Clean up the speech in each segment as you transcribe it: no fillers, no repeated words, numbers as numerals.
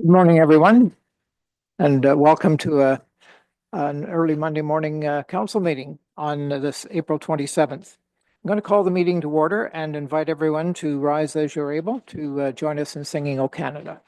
Good morning, everyone, and welcome to an early Monday morning council meeting on this April 27th. I'm going to call the meeting to order and invite everyone to rise as you're able to join us in singing O Canada.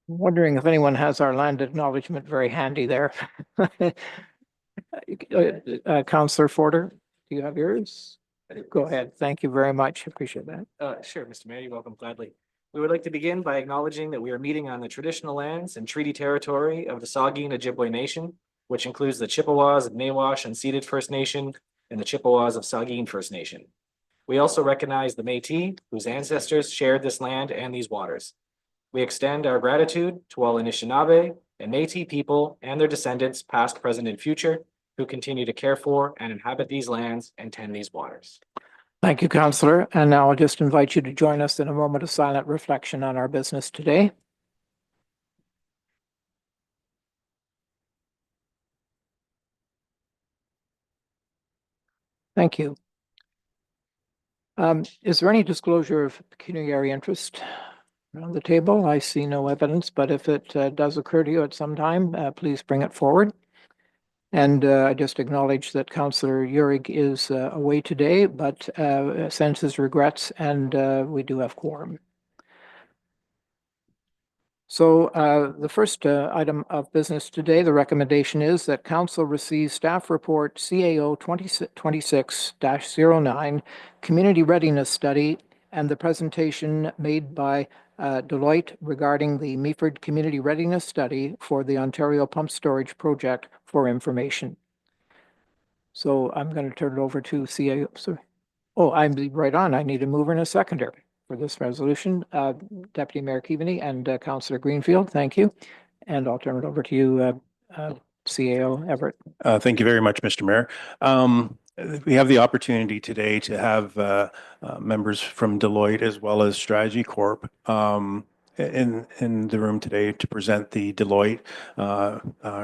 I'm wondering if anyone has our land acknowledgement very handy there. Councillor Forder, do you have yours? Go ahead. Thank you very much. Appreciate that. Sure, Mr. Mayor, you're welcome, gladly. We would like to begin by acknowledging that we are meeting on the traditional lands and treaty territory of the Saugeen Ojibwe Nation, which includes the Chippewas of Nawash Unceded First Nation and the Chippewas of Saugeen First Nation. We also recognize the Métis, whose ancestors shared this land and these waters. We extend our gratitude to all Anishinaabe and Métis people and their descendants, past, present, and future, who continue to care for and inhabit these lands and tend these waters. Thank you, Councillor. And now I'll just invite you to join us in a moment of silent reflection on our business today. Thank you. Is there any disclosure of pecuniary interest around the table? I see no evidence, but if it does occur to you at some time, please bring it forward. And I just acknowledge that Councillor Uhrig is away today, but sends his regrets, and we do have quorum. So the first item of business today, the recommendation is that Council receive staff report CAO 2026-09 Community Readiness Study and the presentation made by Deloitte regarding the Meaford Community Readiness Study for the Ontario Pump Storage Project for information. So I'm going to turn it over to CAO. Sorry. Oh, I'm right on. I need a mover and a seconder for this resolution. Deputy Mayor Keaveney and Councillor Greenfield, thank you. And I'll turn it over to you, CAO Everett. Thank you very much, Mr. Mayor. We have the opportunity today to have members from Deloitte as well as Strategy Corp in the room today to present the Deloitte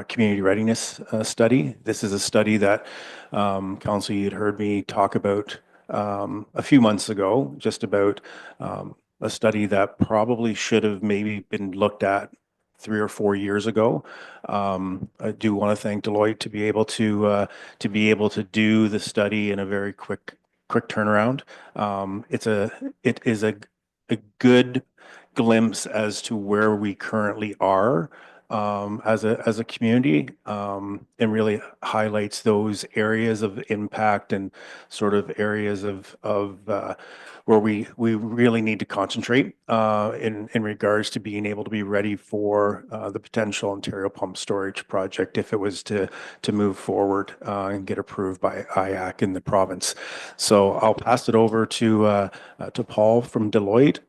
Community Readiness Study. This is a study that Council, you had heard me talk about a few months ago, just about a study that probably should have maybe been looked at 3 or 4 years ago. I do want to thank Deloitte to be able to do the study in a very quick turnaround. It is a good glimpse as to where we currently are as a community, and really highlights those areas of impact and sort of areas of where we really need to concentrate in regards to being able to be ready for the potential Ontario Pump Storage project if it was to move forward and get approved by IAC in the province. So I'll pass it over to Paul from Deloitte.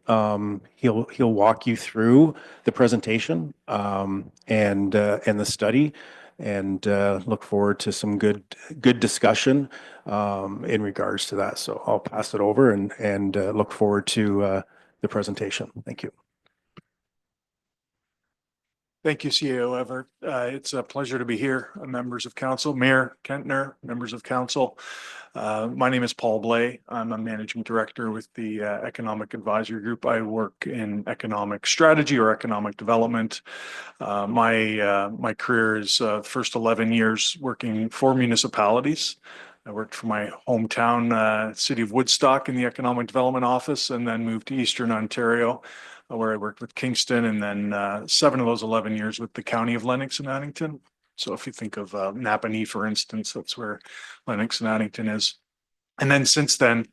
He'll walk you through the presentation and the study, and look forward to some good discussion in regards to that. So I'll pass it over and look forward to the presentation. Thank you. Thank you, CEO Everett. It's a pleasure to be here, members of council, Mayor Kentner, members of council. My name is Paul Blay. I'm a managing director with the Economic Advisory Group. I work in economic strategy or economic development. My career is first 11 years working for municipalities. I worked for my hometown city of Woodstock in the Economic Development Office, and then moved to Eastern Ontario, where I worked with Kingston, and then 7 of those 11 years with the County of Lennox and Addington. So if you think of Napanee, for instance, that's where Lennox and Addington is. And then since then,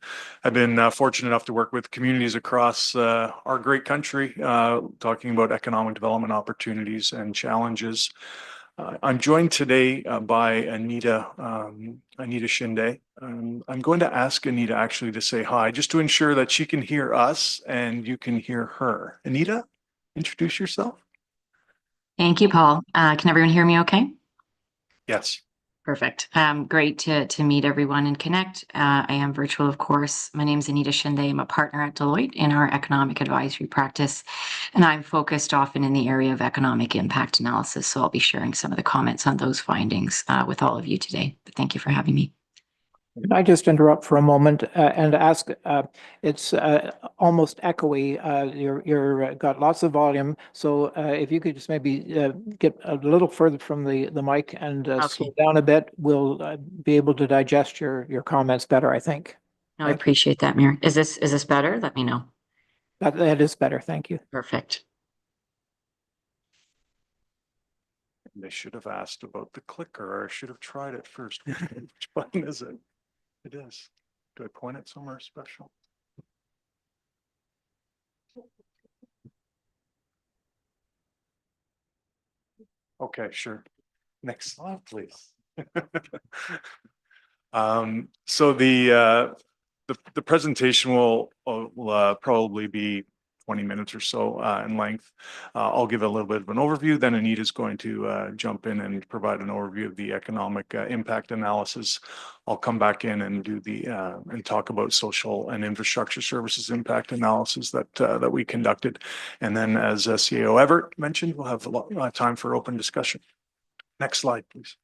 I've been fortunate enough to work with communities across our great country, talking about economic development opportunities and challenges. I'm joined today by Anita Shinde. I'm going to ask Anita actually to say hi, just to ensure that she can hear us and you can hear her. Anita, introduce yourself. Thank you, Paul. Can everyone hear me okay? Yes. Perfect. Great to meet everyone and connect. I am virtual, of course. My name is Anita Shinde. I'm a partner at Deloitte in our economic advisory practice, and I'm focused often in the area of economic impact analysis. So I'll be sharing some of the comments on those findings with all of you today. But thank you for having me. Can I just interrupt for a moment and ask, it's almost echoey. You're got lots of volume. So if you could just maybe get a little further from the mic and slow down a bit, we'll be able to digest your comments better, I think. No, I appreciate that, Mayor. Is this better? Let me know. That is better. Thank you. Perfect. They should have asked about the clicker, or I should have tried it first. Which button is it? It is. Do I point it somewhere special? Okay, sure. Next slide, please. So the presentation will probably be 20 minutes or so in length. I'll give a little bit of an overview, then Anita is going to jump in and provide an overview of the economic impact analysis. I'll come back in and do and talk about social and infrastructure services impact analysis that we conducted. And then, as CEO Everett mentioned, we'll have a lot of time for open discussion. Next slide, please.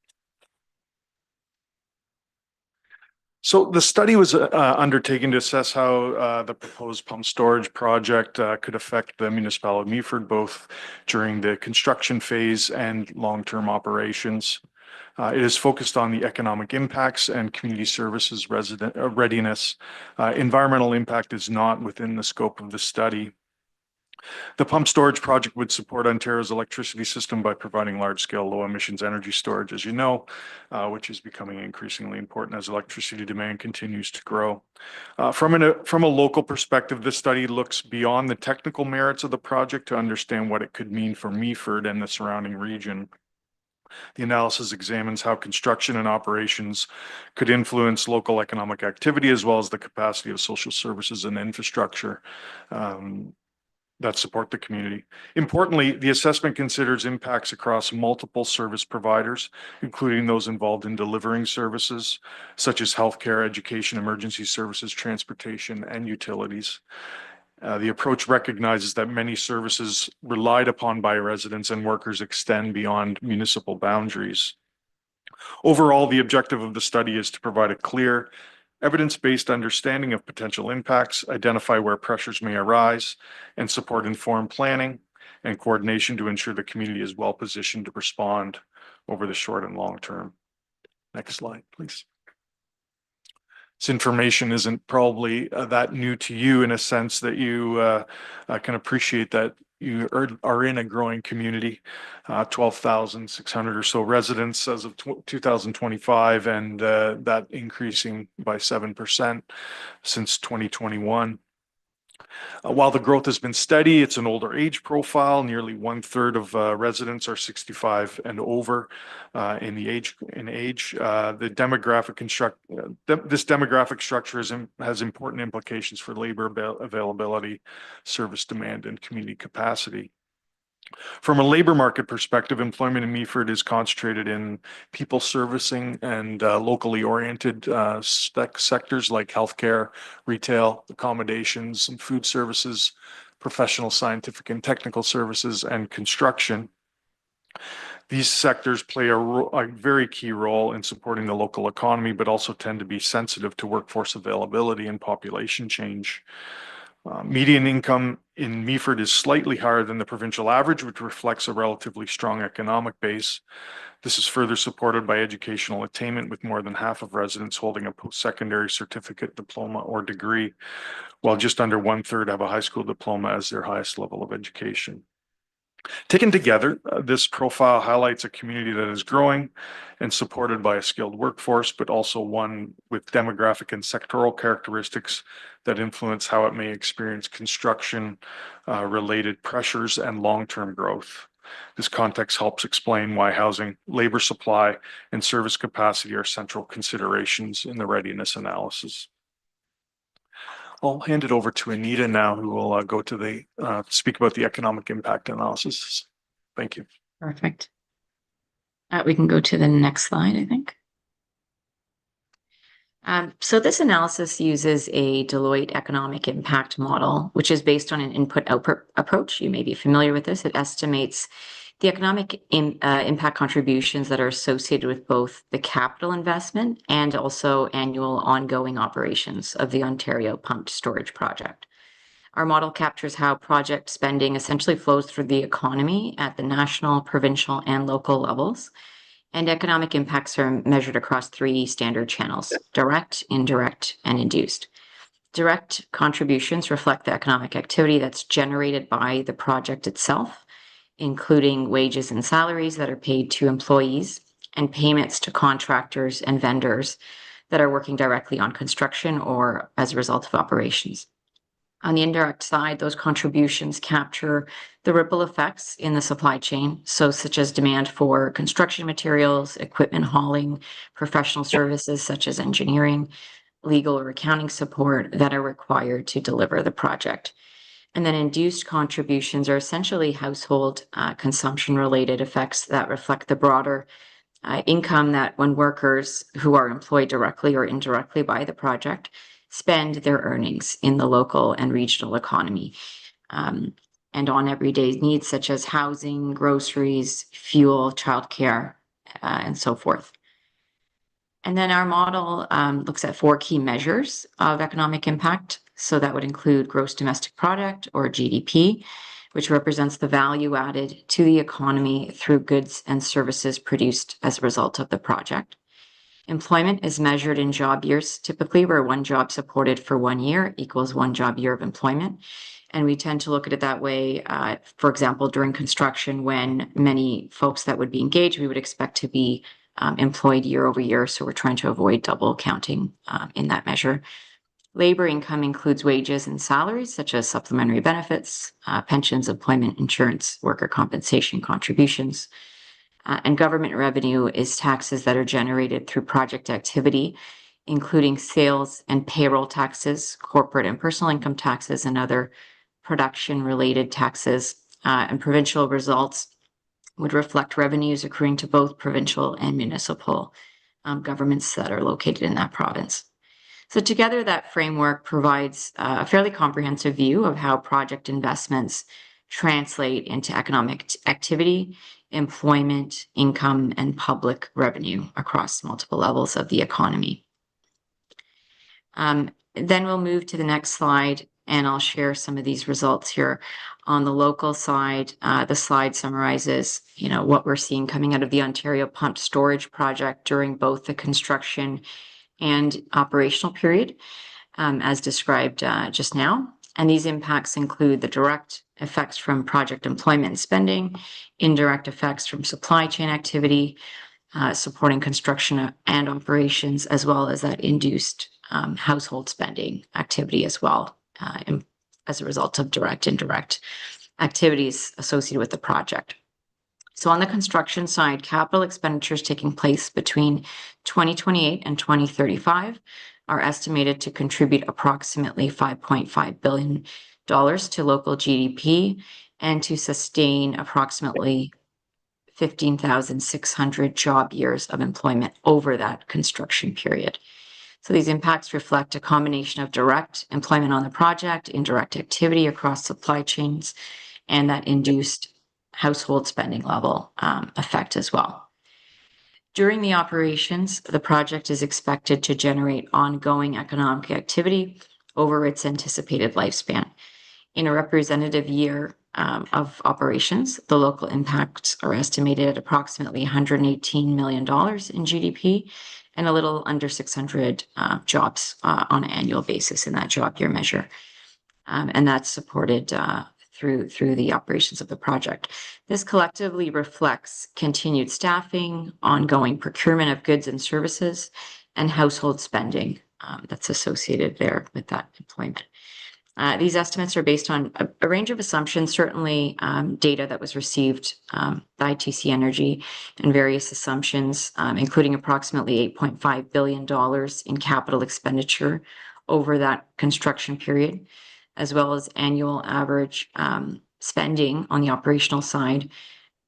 So the study was undertaken to assess how the proposed pump storage project could affect the municipality of Meaford, both during the construction phase and long-term operations. It is focused on the economic impacts and community services readiness. Environmental impact is not within the scope of the study. The pump storage project would support Ontario's electricity system by providing large-scale, low-emissions energy storage, as you know, which is becoming increasingly important as electricity demand continues to grow. From a local perspective, this study looks beyond the technical merits of the project to understand what it could mean for Meaford and the surrounding region. The analysis examines how construction and operations could influence local economic activity, as well as the capacity of social services and infrastructure that support the community. Importantly, the assessment considers impacts across multiple service providers, including those involved in delivering services such as healthcare, education, emergency services, transportation, and utilities. The approach recognizes that many services relied upon by residents and workers extend beyond municipal boundaries. Overall, the objective of the study is to provide a clear, evidence-based understanding of potential impacts, identify where pressures may arise, and support informed planning and coordination to ensure the community is well positioned to respond over the short and long term. Next slide, please. This information isn't probably that new to you, in a sense that you can appreciate that you are in a growing community, 12,600 or so residents as of 2025, and that increasing by 7% since 2021. While the growth has been steady, it's an older age profile. Nearly 1/3 of residents are 65 and over in age. The demographic this demographic structure has important implications for labor availability, service demand, and community capacity. From a labor market perspective, employment in Meaford is concentrated in people servicing and locally oriented sectors like healthcare, retail, accommodations, and food services, professional, scientific, and technical services, and construction. These sectors play a very key role in supporting the local economy, but also tend to be sensitive to workforce availability and population change. Median income in Meaford is slightly higher than the provincial average, which reflects a relatively strong economic base. This is further supported by educational attainment, with more than half of residents holding a post-secondary certificate, diploma, or degree, while just under 1/3 have a high school diploma as their highest level of education. Taken together, this profile highlights a community that is growing and supported by a skilled workforce, but also one with demographic and sectoral characteristics that influence how it may experience construction related pressures and long-term growth. This context helps explain why housing, labor supply, and service capacity are central considerations in the readiness analysis. I'll hand it over to Anita now, who will go to speak about the economic impact analysis. Thank you. Perfect. We can go to the next slide, I think. So this analysis uses a Deloitte economic impact model, which is based on an input-output approach. You may be familiar with this. It estimates the economic impact contributions that are associated with both the capital investment and also annual ongoing operations of the Ontario Pumped Storage Project. Our model captures how project spending essentially flows through the economy at the national, provincial, and local levels. And economic impacts are measured across 3 standard channels: direct, indirect, and induced. Direct contributions reflect the economic activity that's generated by the project itself, including wages and salaries that are paid to employees and payments to contractors and vendors that are working directly on construction or as a result of operations. On the indirect side, those contributions capture the ripple effects in the supply chain, such as demand for construction materials, equipment hauling, professional services such as engineering, legal or accounting support that are required to deliver the project. And then induced contributions are essentially household consumption-related effects that reflect the broader income that when workers who are employed directly or indirectly by the project spend their earnings in the local and regional economy, and on everyday needs such as housing, groceries, fuel, childcare, and so forth. And then our model looks at 4 key measures of economic impact. So that would include gross domestic product, or GDP, which represents the value added to the economy through goods and services produced as a result of the project. Employment is measured in job years, typically where 1 job supported for 1 year equals 1 job year of employment. And we tend to look at it that way. For example, during construction, when many folks that would be engaged, we would expect to be employed year over year. So we're trying to avoid double counting in that measure. Labor income includes wages and salaries, such as supplementary benefits, pensions, employment insurance, worker compensation contributions. And government revenue is taxes that are generated through project activity, including sales and payroll taxes, corporate and personal income taxes, and other production-related taxes. And provincial results would reflect revenues accruing to both provincial and municipal governments that are located in that province. So together, that framework provides a fairly comprehensive view of how project investments translate into economic activity, employment, income, and public revenue across multiple levels of the economy. Then we'll move to the next slide, and I'll share some of these results here. On the local side, the slide summarizes, what we're seeing coming out of the Ontario Pumped Storage Project during both the construction and operational period, as described just now. And these impacts include the direct effects from project employment and spending, indirect effects from supply chain activity, supporting construction and operations, as well as that induced household spending activity as well, as a result of direct, indirect activities associated with the project. So on the construction side, capital expenditures taking place between 2028 and 2035 are estimated to contribute approximately $5.5 billion to local GDP and to sustain approximately 15,600 job years of employment over that construction period. So these impacts reflect a combination of direct employment on the project, indirect activity across supply chains, and that induced household spending level effect as well. During the operations, the project is expected to generate ongoing economic activity over its anticipated lifespan. In a representative year of operations, the local impacts are estimated at approximately $118 million in GDP and a little under 600 jobs on an annual basis in that job year measure. And that's supported through the operations of the project. This collectively reflects continued staffing, ongoing procurement of goods and services, and household spending that's associated there with that employment. These estimates are based on a range of assumptions, certainly data that was received by TC Energy and various assumptions, including approximately $8.5 billion in capital expenditure over that construction period, as well as annual average spending on the operational side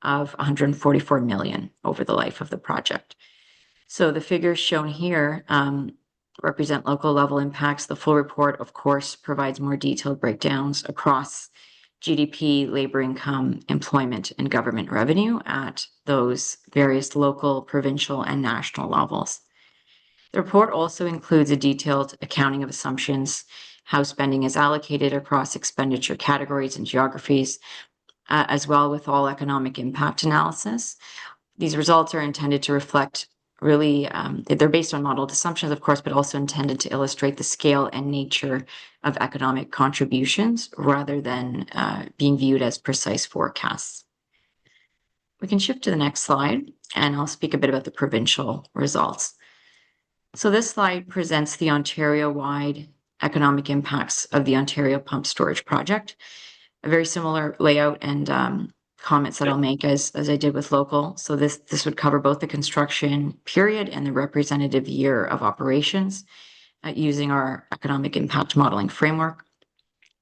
of $144 million over the life of the project. So the figures shown here represent local level impacts. The full report, of course, provides more detailed breakdowns across GDP, labor income, employment, and government revenue at those various local, provincial, and national levels. The report also includes a detailed accounting of assumptions, how spending is allocated across expenditure categories and geographies, as well with all economic impact analysis. These results are intended to reflect really, they're based on modeled assumptions, of course, but also intended to illustrate the scale and nature of economic contributions rather than being viewed as precise forecasts. We can shift to the next slide, and I'll speak a bit about the provincial results. So this slide presents the Ontario-wide economic impacts of the Ontario Pump Storage Project. A very similar layout and comments that I'll make as I did with local. So this would cover both the construction period and the representative year of operations using our economic impact modeling framework.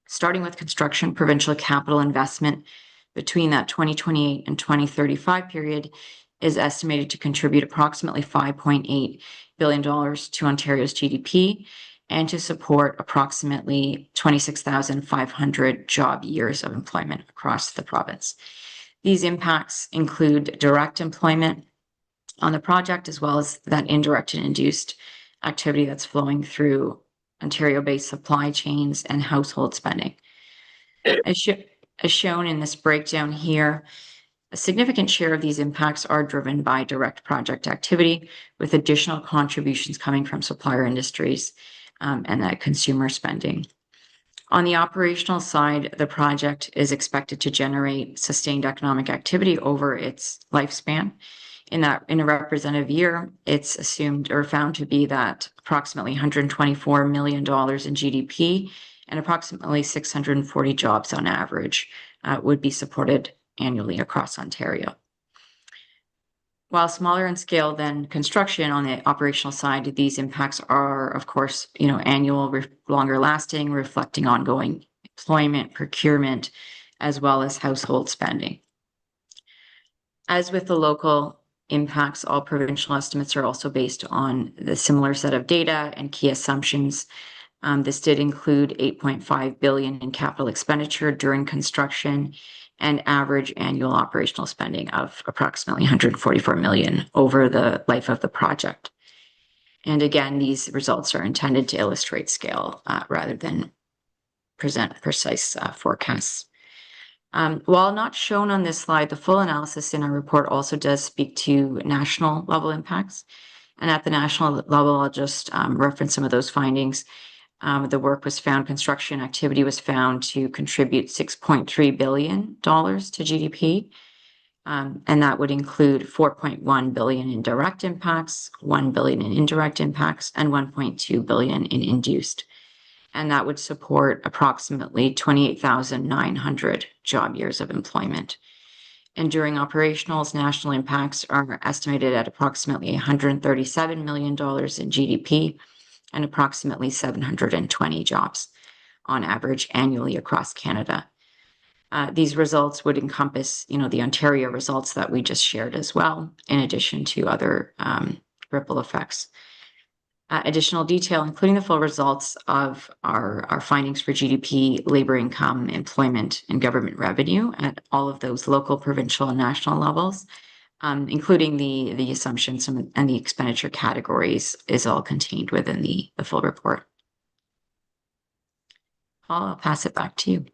Starting with construction, provincial capital investment between that 2028 and 2035 period is estimated to contribute approximately $5.8 billion to Ontario's GDP and to support approximately 26,500 job years of employment across the province. These impacts include direct employment on the project, as well as that indirect and induced activity that's flowing through Ontario-based supply chains and household spending. As shown in this breakdown here, a significant share of these impacts are driven by direct project activity, with additional contributions coming from supplier industries and that consumer spending. On the operational side, the project is expected to generate sustained economic activity over its lifespan. In a representative year, it's assumed or found to be that approximately $124 million in GDP and approximately 640 jobs on average would be supported annually across Ontario. While smaller in scale than construction on the operational side, these impacts are, of course, annual, longer lasting, reflecting ongoing employment, procurement, as well as household spending. As with the local impacts, all provincial estimates are also based on the similar set of data and key assumptions. This did include $8.5 billion in capital expenditure during construction and average annual operational spending of approximately $144 million over the life of the project. And again, these results are intended to illustrate scale rather than present precise forecasts. While not shown on this slide, the full analysis in our report also does speak to national level impacts. And at the national level, I'll just reference some of those findings. The work was found, construction activity was found to contribute $6.3 billion to GDP. And that would include $4.1 billion in direct impacts, $1 billion in indirect impacts, and $1.2 billion in induced. And that would support approximately 28,900 job years of employment. And during operationals, national impacts are estimated at approximately $137 million in GDP and approximately 720 jobs on average annually across Canada. These results would encompass, the Ontario results that we just shared as well, in addition to other ripple effects. Additional detail, including the full results of our findings for GDP, labor income, employment, and government revenue at all of those local, provincial, and national levels, including the assumptions and the expenditure categories, is all contained within the full report. I'll pass it back to you.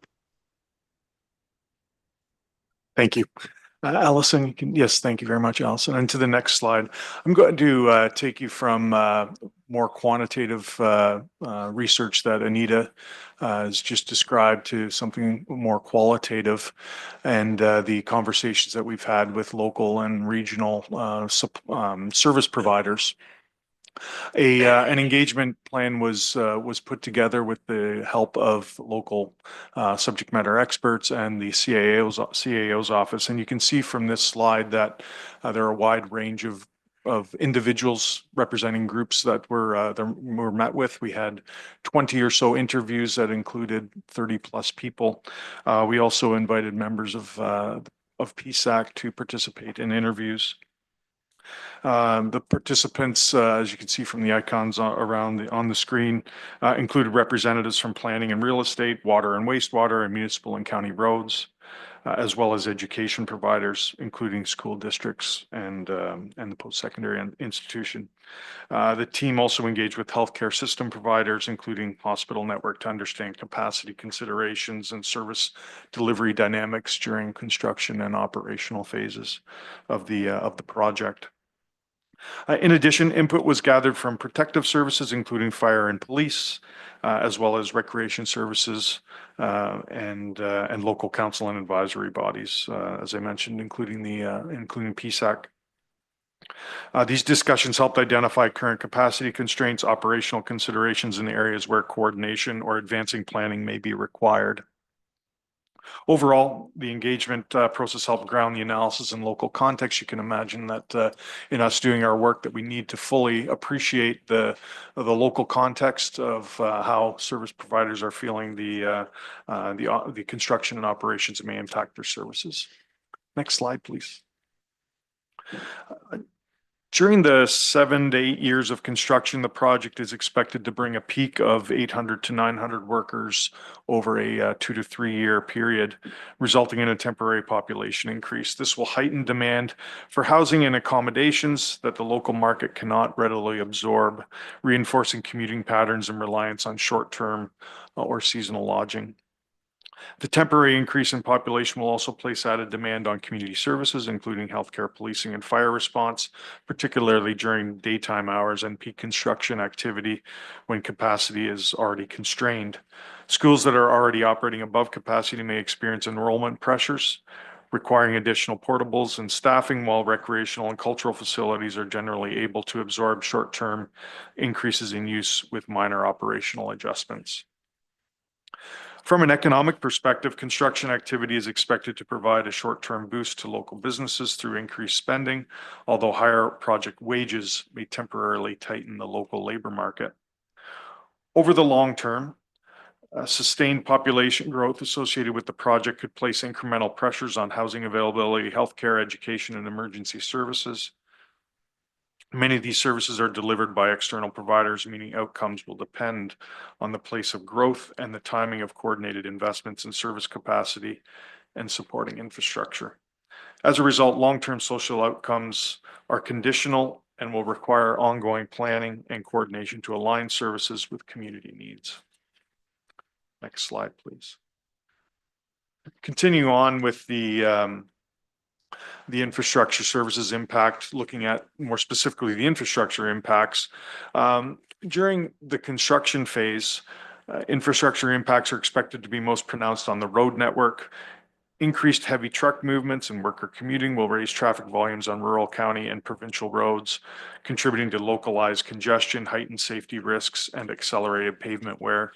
Thank you. Allison, you can, yes, thank you very much, Allison. And to the next slide, I'm going to take you from more quantitative research that Anita has just described to something more qualitative, and the conversations that we've had with local and regional service providers. An engagement plan was put together with the help of local subject matter experts and the CAO's office. And you can see from this slide that there are a wide range of individuals representing groups that were met with. We had 20 or so interviews that included 30 plus people. We also invited members of PSAC to participate in interviews. The participants, as you can see from the icons around on the screen, included representatives from planning and real estate, water and wastewater, and municipal and county roads, as well as education providers, including school districts and the post-secondary institution. The team also engaged with healthcare system providers, including hospital network, to understand capacity considerations and service delivery dynamics during construction and operational phases of the project. In addition, input was gathered from protective services, including fire and police, as well as recreation services and local council and advisory bodies, as I mentioned, including PSAC. These discussions helped identify current capacity constraints, operational considerations in the areas where coordination or advancing planning may be required. Overall, the engagement process helped ground the analysis in local context. You can imagine that in us doing our work that we need to fully appreciate the local context of how service providers are feeling the construction and operations that may impact their services. Next slide, please. During the 7 to 8 years of construction, the project is expected to bring a peak of 800 to 900 workers over a 2 to 3 year period, resulting in a temporary population increase. This will heighten demand for housing and accommodations that the local market cannot readily absorb, reinforcing commuting patterns and reliance on short-term or seasonal lodging. The temporary increase in population will also place added demand on community services, including healthcare, policing, and fire response, particularly during daytime hours and peak construction activity when capacity is already constrained. Schools that are already operating above capacity may experience enrollment pressures, requiring additional portables and staffing, while recreational and cultural facilities are generally able to absorb short-term increases in use with minor operational adjustments. From an economic perspective, construction activity is expected to provide a short-term boost to local businesses through increased spending, although higher project wages may temporarily tighten the local labor market. Over the long term, sustained population growth associated with the project could place incremental pressures on housing availability, healthcare, education, and emergency services. Many of these services are delivered by external providers, meaning outcomes will depend on the pace of growth and the timing of coordinated investments in service capacity and supporting infrastructure. As a result, long-term social outcomes are conditional and will require ongoing planning and coordination to align services with community needs. Next slide, please. Continuing on with the infrastructure services impact, looking at more specifically the infrastructure impacts. During the construction phase, infrastructure impacts are expected to be most pronounced on the road network. Increased heavy truck movements and worker commuting will raise traffic volumes on rural, county, and provincial roads, contributing to localized congestion, heightened safety risks, and accelerated pavement wear.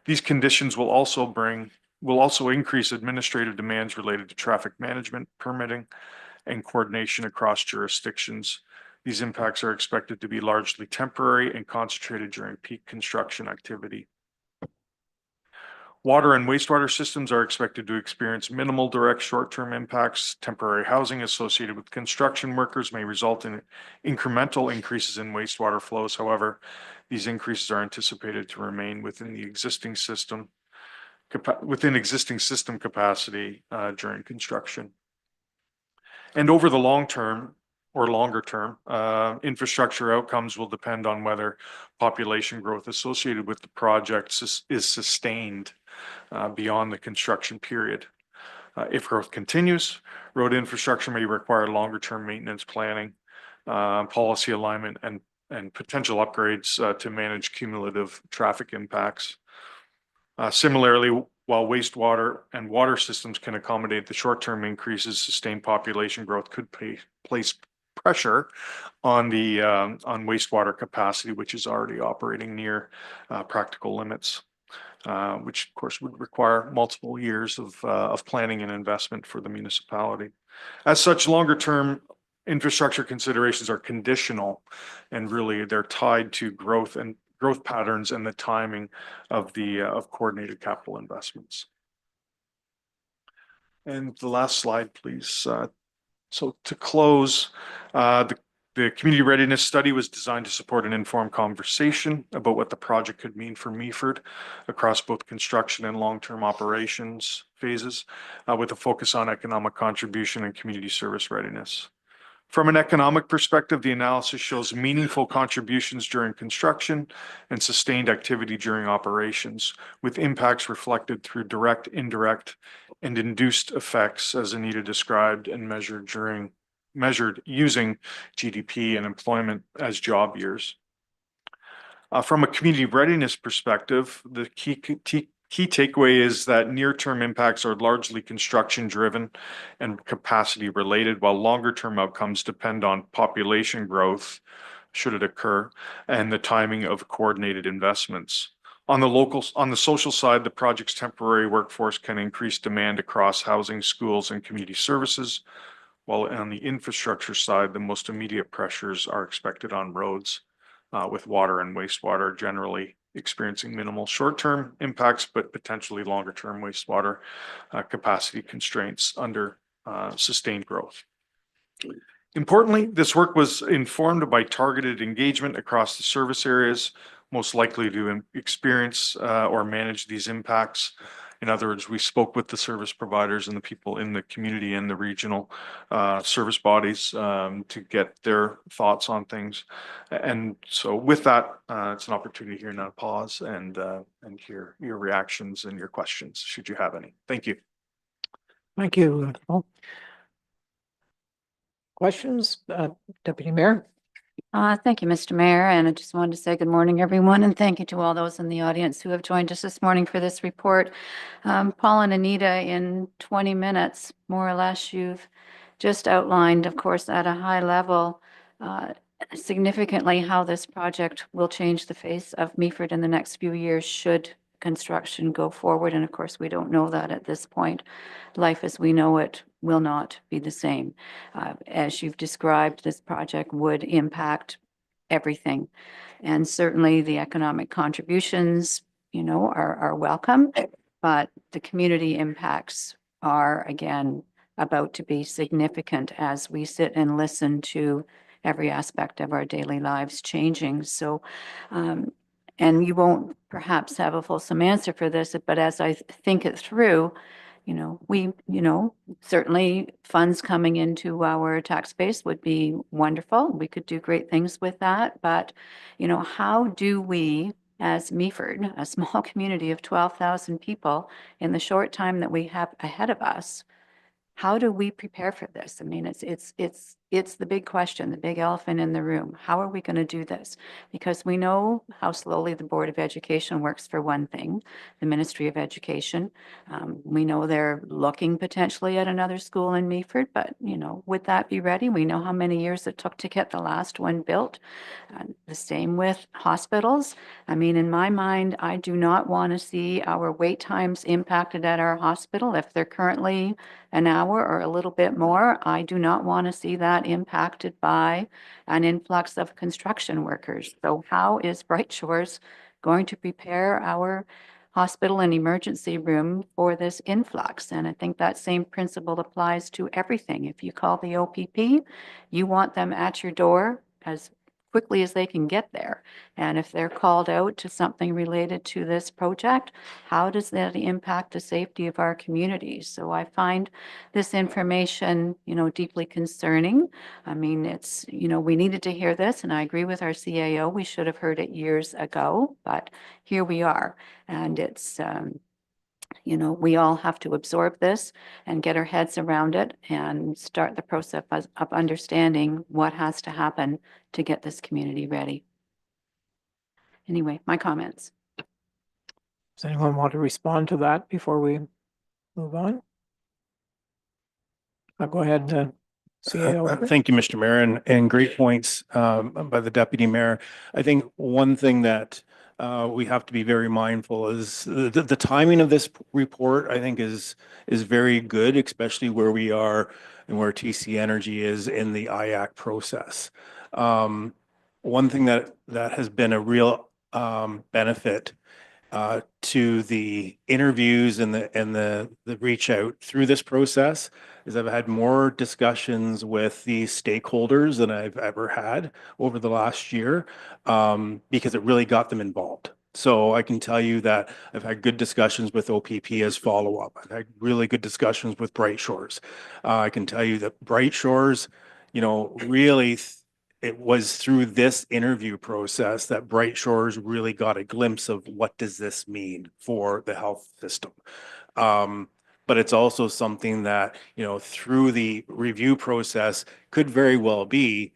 These conditions will also increase administrative demands related to traffic management, permitting, and coordination across jurisdictions. These impacts are expected to be largely temporary and concentrated during peak construction activity. Water and wastewater systems are expected to experience minimal direct short-term impacts. Temporary housing associated with construction workers may result in incremental increases in wastewater flows. However, these increases are anticipated to remain within the existing system capacity during construction. And over the long term or longer term, infrastructure outcomes will depend on whether population growth associated with the project is sustained beyond the construction period. If growth continues, road infrastructure may require longer term maintenance planning, policy alignment, and potential upgrades to manage cumulative traffic impacts. Similarly, while wastewater and water systems can accommodate the short-term increases, sustained population growth could place pressure on the on wastewater capacity, which is already operating near practical limits, which of course would require multiple years of planning and investment for the municipality. As such, longer-term infrastructure considerations are conditional, and really they're tied to growth patterns and the timing of coordinated capital investments. And the last slide, please. So to close, the community readiness study was designed to support an informed conversation about what the project could mean for Meaford across both construction and long-term operations phases, with a focus on economic contribution and community service readiness. From an economic perspective, the analysis shows meaningful contributions during construction and sustained activity during operations, with impacts reflected through direct, indirect, and induced effects, as Anita described, and measured using GDP and employment as job years. From a community readiness perspective, the key takeaway is that near-term impacts are largely construction-driven and capacity-related, while longer-term outcomes depend on population growth, should it occur, and the timing of coordinated investments. On the social side, the project's temporary workforce can increase demand across housing, schools, and community services, while on the infrastructure side, the most immediate pressures are expected on roads, with water and wastewater generally experiencing minimal short-term impacts, but potentially longer-term wastewater capacity constraints under sustained growth. Importantly, this work was informed by targeted engagement across the service areas most likely to experience or manage these impacts. In other words, we spoke with the service providers and the people in the community and the regional service bodies to get their thoughts on things. And so with that, it's an opportunity here now to pause and hear your reactions and your questions, should you have any. Thank you. Thank you, Paul. Questions, Deputy Mayor? Thank you, Mr. Mayor, and I just wanted to say good morning, everyone, and thank you to all those in the audience who have joined us this morning for this report. Paul and Anita, in 20 minutes, more or less, you've just outlined, of course, at a high level, significantly how this project will change the face of Meaford in the next few years should construction go forward. And of course, we don't know that at this point. Life as we know it will not be the same. As you've described, this project would impact everything. And certainly the economic contributions, you know, are welcome, but the community impacts are, again, about to be significant as we sit and listen to every aspect of our daily lives changing. So, and you won't perhaps have a fulsome answer for this, but as I think it through, certainly funds coming into our tax base would be wonderful. We could do great things with that, but, how do we, as Meaford, a small community of 12,000 people, in the short time that we have ahead of us, how do we prepare for this? I mean, it's the big question, the big elephant in the room. How are we going to do this? Because we know how slowly the Board of Education works, for one thing, the Ministry of Education. We know they're looking potentially at another school in Meaford, but, would that be ready? We know how many years it took to get the last one built. The same with hospitals. I mean, in my mind, I do not want to see our wait times impacted at our hospital. If they're currently an hour or a little bit more, I do not want to see that impacted by an influx of construction workers. So how is Bright Shores going to prepare our hospital and emergency room for this influx. And I think that same principle applies to everything. If you call the OPP, you want them at your door as quickly as they can get there. And if they're called out to something related to this project, how does that impact the safety of our communities? So I find this information, deeply concerning. I mean, it's, we needed to hear this, and I agree with our CAO. We should have heard it years ago, but here we are. And it's, we all have to absorb this and get our heads around it and start the process of understanding what has to happen to get this community ready. Anyway, my comments. Does anyone want to respond to that before we move on? I'll go ahead, CAO. Thank you, Mr. Mayor, and great points by the Deputy Mayor. I think one thing that we have to be very mindful is the timing of this report, I think is very good, especially where we are and where TC Energy is in the IAC process. One thing that has been a real benefit to the interviews and the reach out through this process is I've had more discussions with the stakeholders than I've ever had over the last year because it really got them involved. So I can tell you that I've had good discussions with OPP as follow-up. I've had really good discussions with Bright Shores. I can tell you that Bright Shores, really it was through this interview process that Bright Shores really got a glimpse of what does this mean for the health system. But it's also something that, through the review process could very well be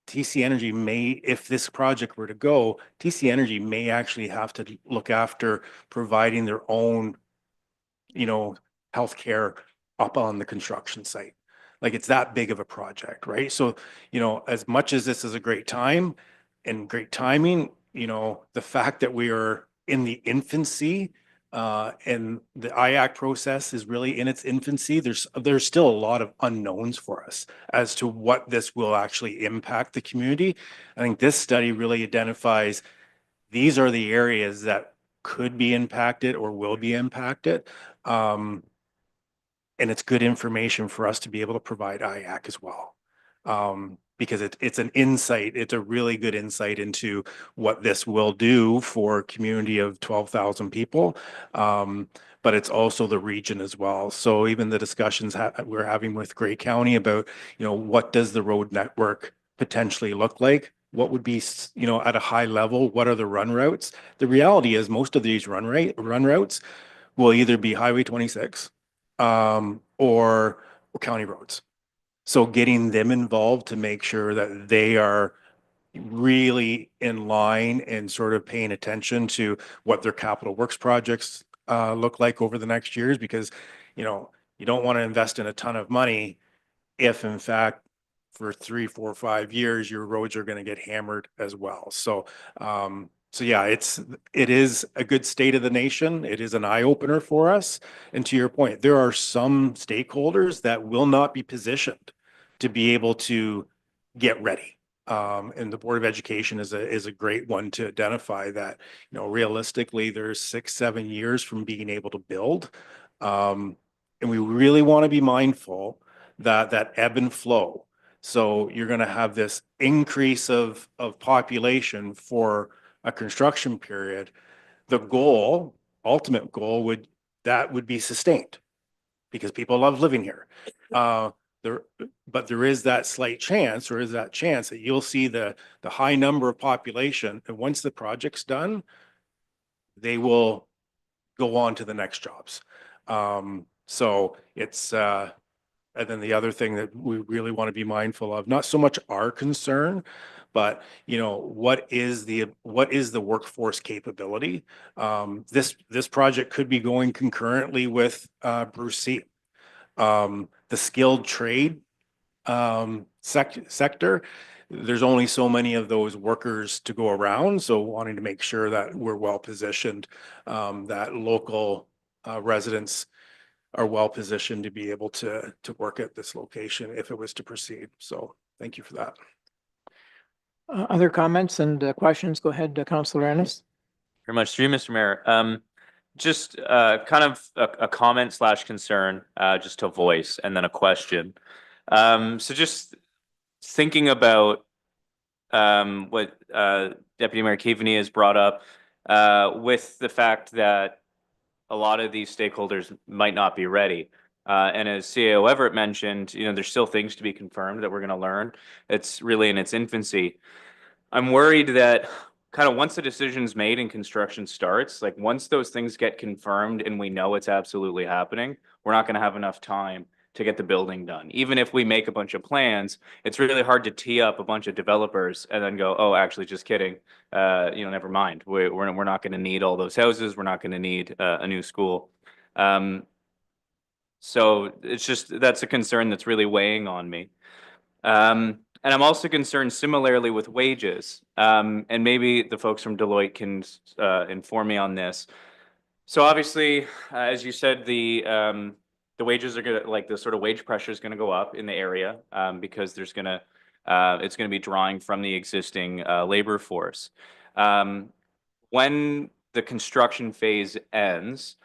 TC Energy may, if this project were to go, TC Energy may actually have to look after providing their own, healthcare up on the construction site. Like it's that big of a project, right? So, as much as this is a great time and great timing, the fact that we are in the infancy and the IAC process is really in its infancy, there's still a lot of unknowns for us as to what this will actually impact the community. I think this study really identifies these are the areas that could be impacted or will be impacted. And it's good information for us to be able to provide IAC as well. Because it's an insight, it's a really good insight into what this will do for a community of 12,000 people. But it's also the region as well. So even the discussions we're having with Grey County about, what does the road network potentially look like? What would be, at a high level, what are the run routes? The reality is most of these run routes will either be Highway 26 or county roads. So getting them involved to make sure that they are really in line and sort of paying attention to what their capital works projects look like over the next years, because, you don't want to invest in a ton of money if in fact for 3, 4, 5 years, your roads are going to get hammered as well. So, yeah, it is a good state of the nation. It is an eye opener for us. And to your point, there are some stakeholders that will not be positioned to be able to get ready. And the Board of Education is a great one to identify that, realistically, there's 6, 7 years from being able to build. And we really want to be mindful that ebb and flow. So you're going to have this increase of population for a construction period. The ultimate goal would be sustained because people love living here. But there is that slight chance, or is that chance that you'll see the high number of population, and once the project's done, they will go on to the next jobs. So it's and then the other thing that we really want to be mindful of, not so much our concern, but what is the workforce capability? This project could be going concurrently with Bruce C. The skilled trade sector, there's only so many of those workers to go around. So wanting to make sure that we're well positioned, that local residents are well positioned to be able to work at this location if it was to proceed. So thank you for that. Other comments and questions? Go ahead, Councillor Ennis. Very much through you, Mr. Mayor. Just kind of a comment slash concern, just to voice, and then a question. So just thinking about what Deputy Mayor Keaveney has brought up, with the fact that a lot of these stakeholders might not be ready. And as CAO Everett mentioned, there's still things to be confirmed that we're going to learn. It's really in its infancy. I'm worried that kind of once the decision's made and construction starts, like once those things get confirmed and we know it's absolutely happening, we're not going to have enough time to get the building done. Even if we make a bunch of plans, it's really hard to tee up a bunch of developers and then go, oh, actually, just kidding. Never mind. We're not going to need all those houses. We're not going to need a new school. So it's just, that's a concern that's really weighing on me. And I'm also concerned similarly with wages. And maybe the folks from Deloitte can inform me on this. So obviously, as you said, the wages are gonna, like the sort of wage pressure is gonna go up in the area because there's gonna it's gonna be drawing from the existing labor force. When the construction phase ends,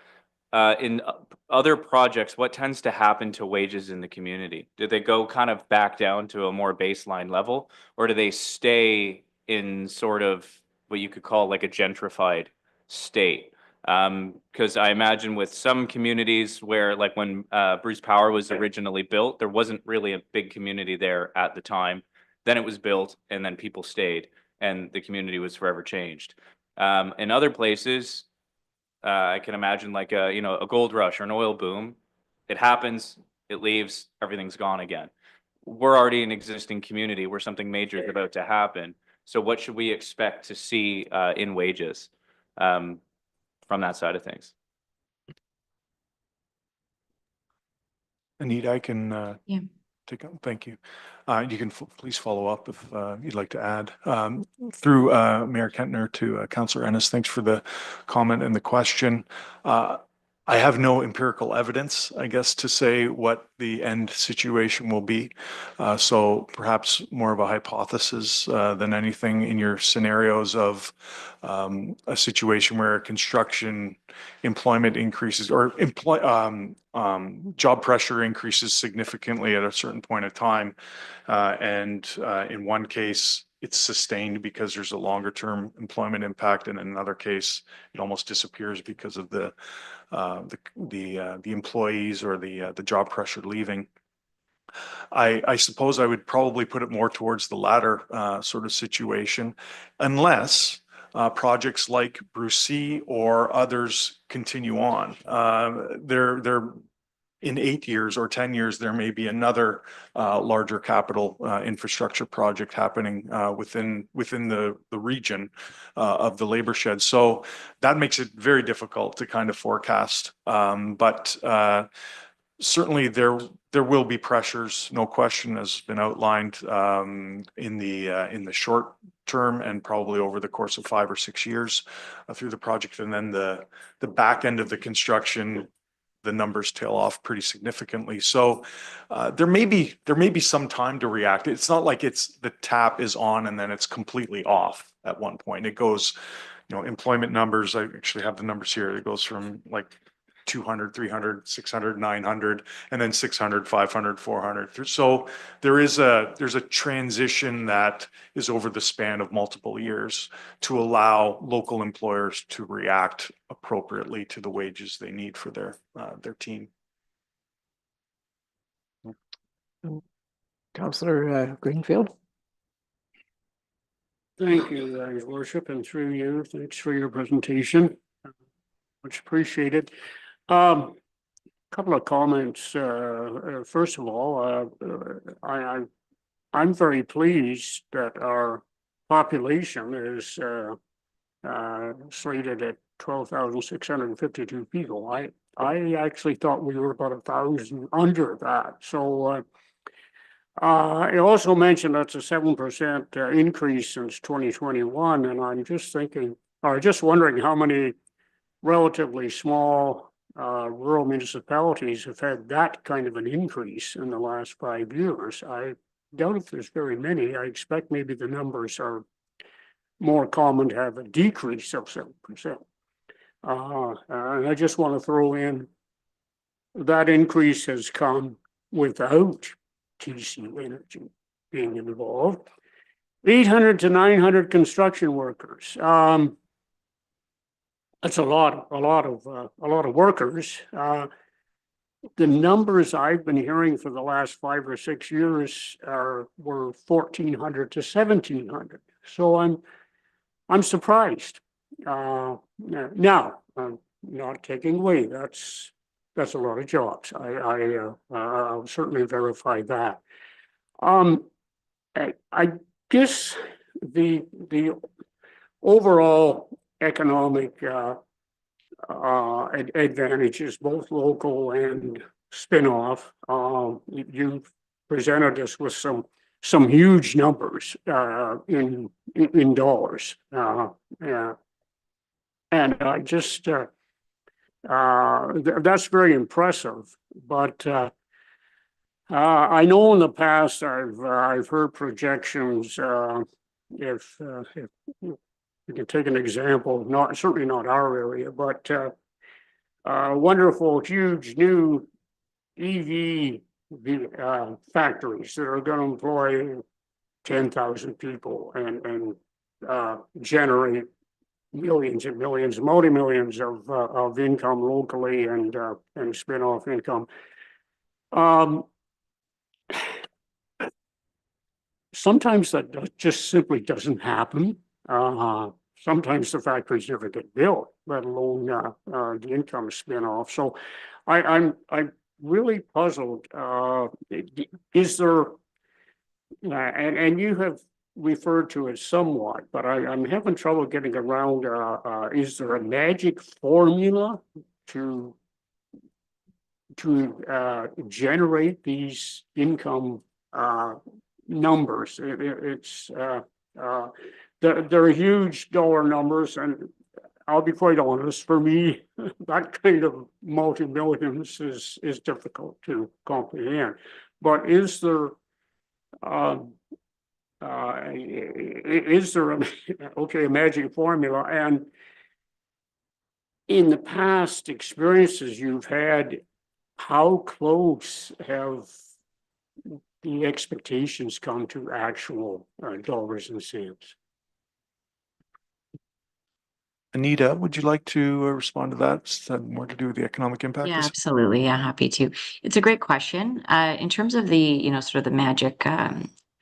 in other projects, what tends to happen to wages in the community? Do they go kind of back down to a more baseline level, or do they stay in sort of what you could call like a gentrified state? Because I imagine with some communities where, like when Bruce Power was originally built, there wasn't really a big community there at the time. Then it was built, and then people stayed, and the community was forever changed. In other places, I can imagine like a gold rush or an oil boom. It happens, it leaves, everything's gone again. We're already an existing community where something major is about to happen. So what should we expect to see in wages from that side of things? Anita, I can Yeah. take up. Thank you. You can please follow up if you'd like to add. Through Mayor Kentner to Councillor Ennis, thanks for the comment and the question. I have no empirical evidence, I guess, to say what the end situation will be. So perhaps more of a hypothesis than anything in your scenarios of a situation where construction employment increases or job pressure increases significantly at a certain point of time. And in one case, it's sustained because there's a longer term employment impact, and in another case, it almost disappears because of the employees or the job pressure leaving. I suppose I would probably put it more towards the latter sort of situation, unless projects like Bruce C or others continue on. They're in 8 years or 10 years, there may be another larger capital infrastructure project happening within the region of the labor shed. So that makes it very difficult to kind of forecast. But certainly there will be pressures, no question, as been outlined in the short term and probably over the course of 5 or 6 years through the project. And then the back end of the construction, the numbers tail off pretty significantly. So there may be some time to react. It's not like the tap is on and then it's completely off at one point. It goes, employment numbers, I actually have the numbers here. It goes from like 200, 300, 600, 900, and then 600, 500, 400. So there's a transition that is over the span of multiple years to allow local employers to react appropriately to the wages they need for their team. Councillor Greenfield. Thank you, Your Worship, and through you, thanks for your presentation. Much appreciated. Couple of comments. First of all, I'm very pleased that our population is slated at 12,652 people. I actually thought we were about 1,000 under that. So I also mentioned that's a 7% increase since 2021, and I'm just thinking, or just wondering how many relatively small rural municipalities have had that kind of an increase in the last 5 years. I doubt if there's very many. I expect maybe the numbers are more common to have a decrease of 7%. And I just want to throw in that increase has come without TC Energy being involved. 800 to 900 construction workers. That's a lot of workers. The numbers I've been hearing for the last 5 or 6 years were 1,400 to 1,700. So I'm surprised. Now, I'm not taking away. That's a lot of jobs. I'll certainly verify that. I guess the overall economic advantages, both local and spin-off. You presented us with some huge numbers in dollars. Yeah. And I just that's very impressive. But I know in the past I've heard projections. If you can take an example, certainly not our area, but wonderful, huge new EV factories that are going to employ 10,000 people and generate millions and millions, multi-millions of income locally and spin-off income. Sometimes that just simply doesn't happen. Sometimes the factories never get built, let alone the income spin-off. So I'm really puzzled. Is there, and you have referred to it somewhat, but I'm having trouble getting around. Is there a magic formula to generate these income numbers? They're huge dollar numbers, and I'll be quite honest, for me, that kind of multi-millions is difficult to comprehend. But is there a magic formula? And in the past experiences you've had, how close have the expectations come to actual dollars and cents? Anita, would you like to respond to that? Does that have more to do with the economic impact? Yeah, absolutely. Yeah, happy to. It's a great question. In terms of the, sort of the magic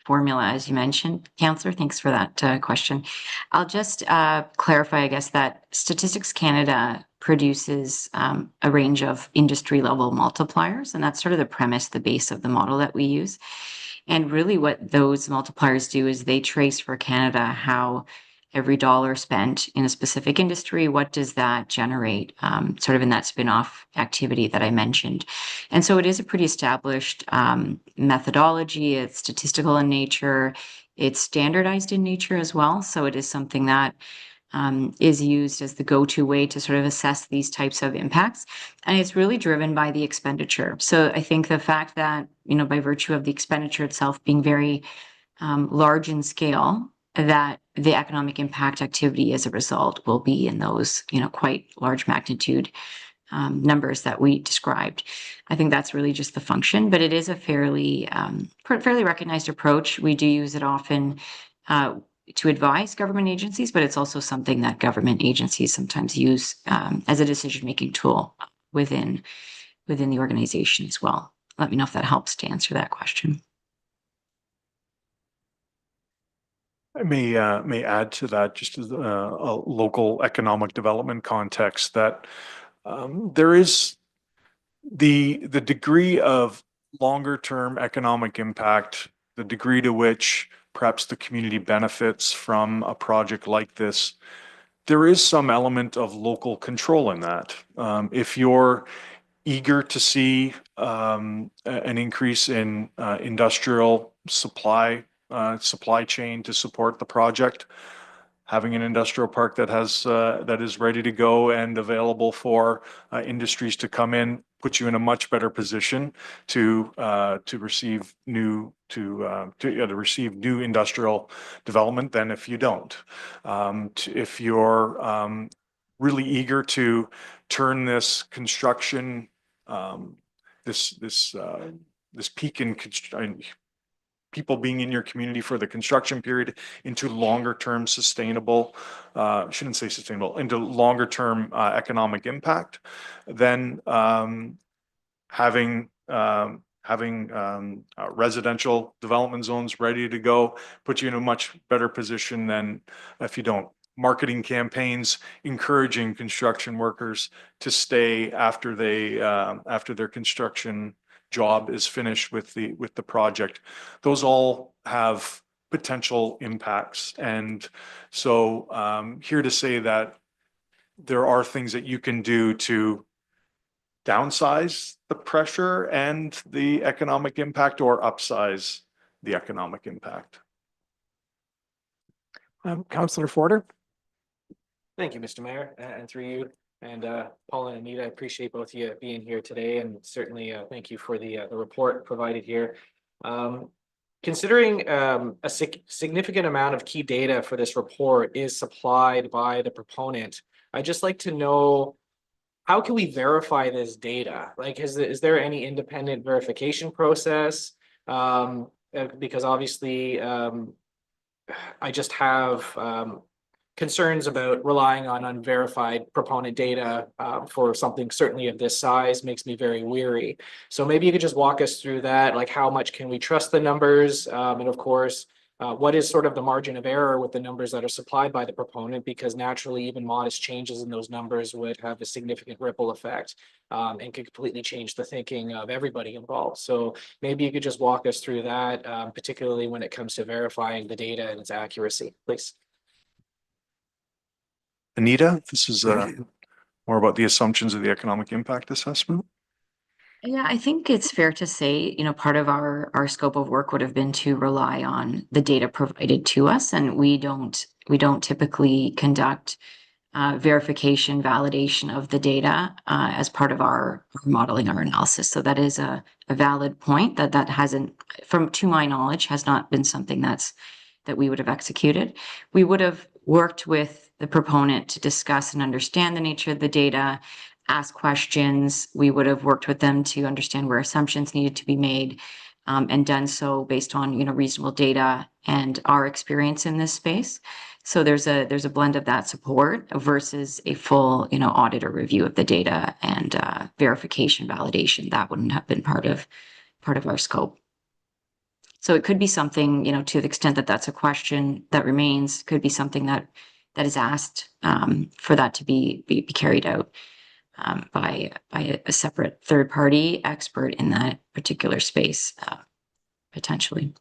formula, as you mentioned, Councillor, thanks for that question. I'll just clarify, I guess, that Statistics Canada produces a range of industry level multipliers, and that's sort of the premise, the base of the model that we use. And really what those multipliers do is they trace for Canada how every dollar spent in a specific industry, what does that generate sort of in that spin-off activity that I mentioned. And so it is a pretty established methodology. It's statistical in nature. It's standardized in nature as well. So it is something that is used as the go-to way to sort of assess these types of impacts. And it's really driven by the expenditure. So I think the fact that, by virtue of the expenditure itself being very large in scale, that the economic impact activity as a result will be in those, quite large magnitude numbers that we described. I think that's really just the function, but it is a fairly recognized approach. We do use it often to advise government agencies, but it's also something that government agencies sometimes use as a decision-making tool within the organization as well. Let me know if that helps to answer that question. I may add to that, just as a local economic development context, that there is the degree of longer term economic impact, the degree to which perhaps the community benefits from a project like this. There is some element of local control in that. If you're eager to see an increase in industrial supply chain to support the project, having an industrial park that has that is ready to go and available for industries to come in puts you in a much better position to receive new industrial development than if you don't. If you're really eager to turn this construction, this peak in people being in your community for the construction period into longer term sustainable, shouldn't say sustainable, into longer term economic impact, then having residential development zones ready to go put you in a much better position than if you don't. Marketing campaigns encouraging construction workers to stay after they after their construction job is finished with the project. Those all have potential impacts. And so here to say that there are things that you can do to downsize the pressure and the economic impact or upsize the economic impact. Councillor Forder? Thank you, Mr. Mayor, and through you. And Paul and Anita, I appreciate both of you being here today, and certainly thank you for the report provided here. Considering a significant amount of key data for this report is supplied by the proponent, I'd just like to know, how can we verify this data? Like, is there any independent verification process? Because obviously, I just have concerns about relying on unverified proponent data for something certainly of this size makes me very weary. So maybe you could just walk us through that, like how much can we trust the numbers? And of course, what is sort of the margin of error with the numbers that are supplied by the proponent? Because naturally, even modest changes in those numbers would have a significant ripple effect and could completely change the thinking of everybody involved. So maybe you could just walk us through that, particularly when it comes to verifying the data and its accuracy, please. Anita, this is more about the assumptions of the economic impact assessment. Yeah, I think it's fair to say, part of our scope of work would have been to rely on the data provided to us, and we don't typically conduct verification, validation of the data as part of our modeling, our analysis. So that is a valid point that hasn't, to my knowledge, has not been something that we would have executed. We would have worked with the proponent to discuss and understand the nature of the data, ask questions. We would have worked with them to understand where assumptions needed to be made, and done so based on reasonable data and our experience in this space. So there's a blend of that support versus a full audit or review of the data and verification, validation. That wouldn't have been part of our scope. So it could be something, to the extent that that's a question that remains, could be something that is asked for that to be carried out by a separate third-party expert in that particular space, potentially.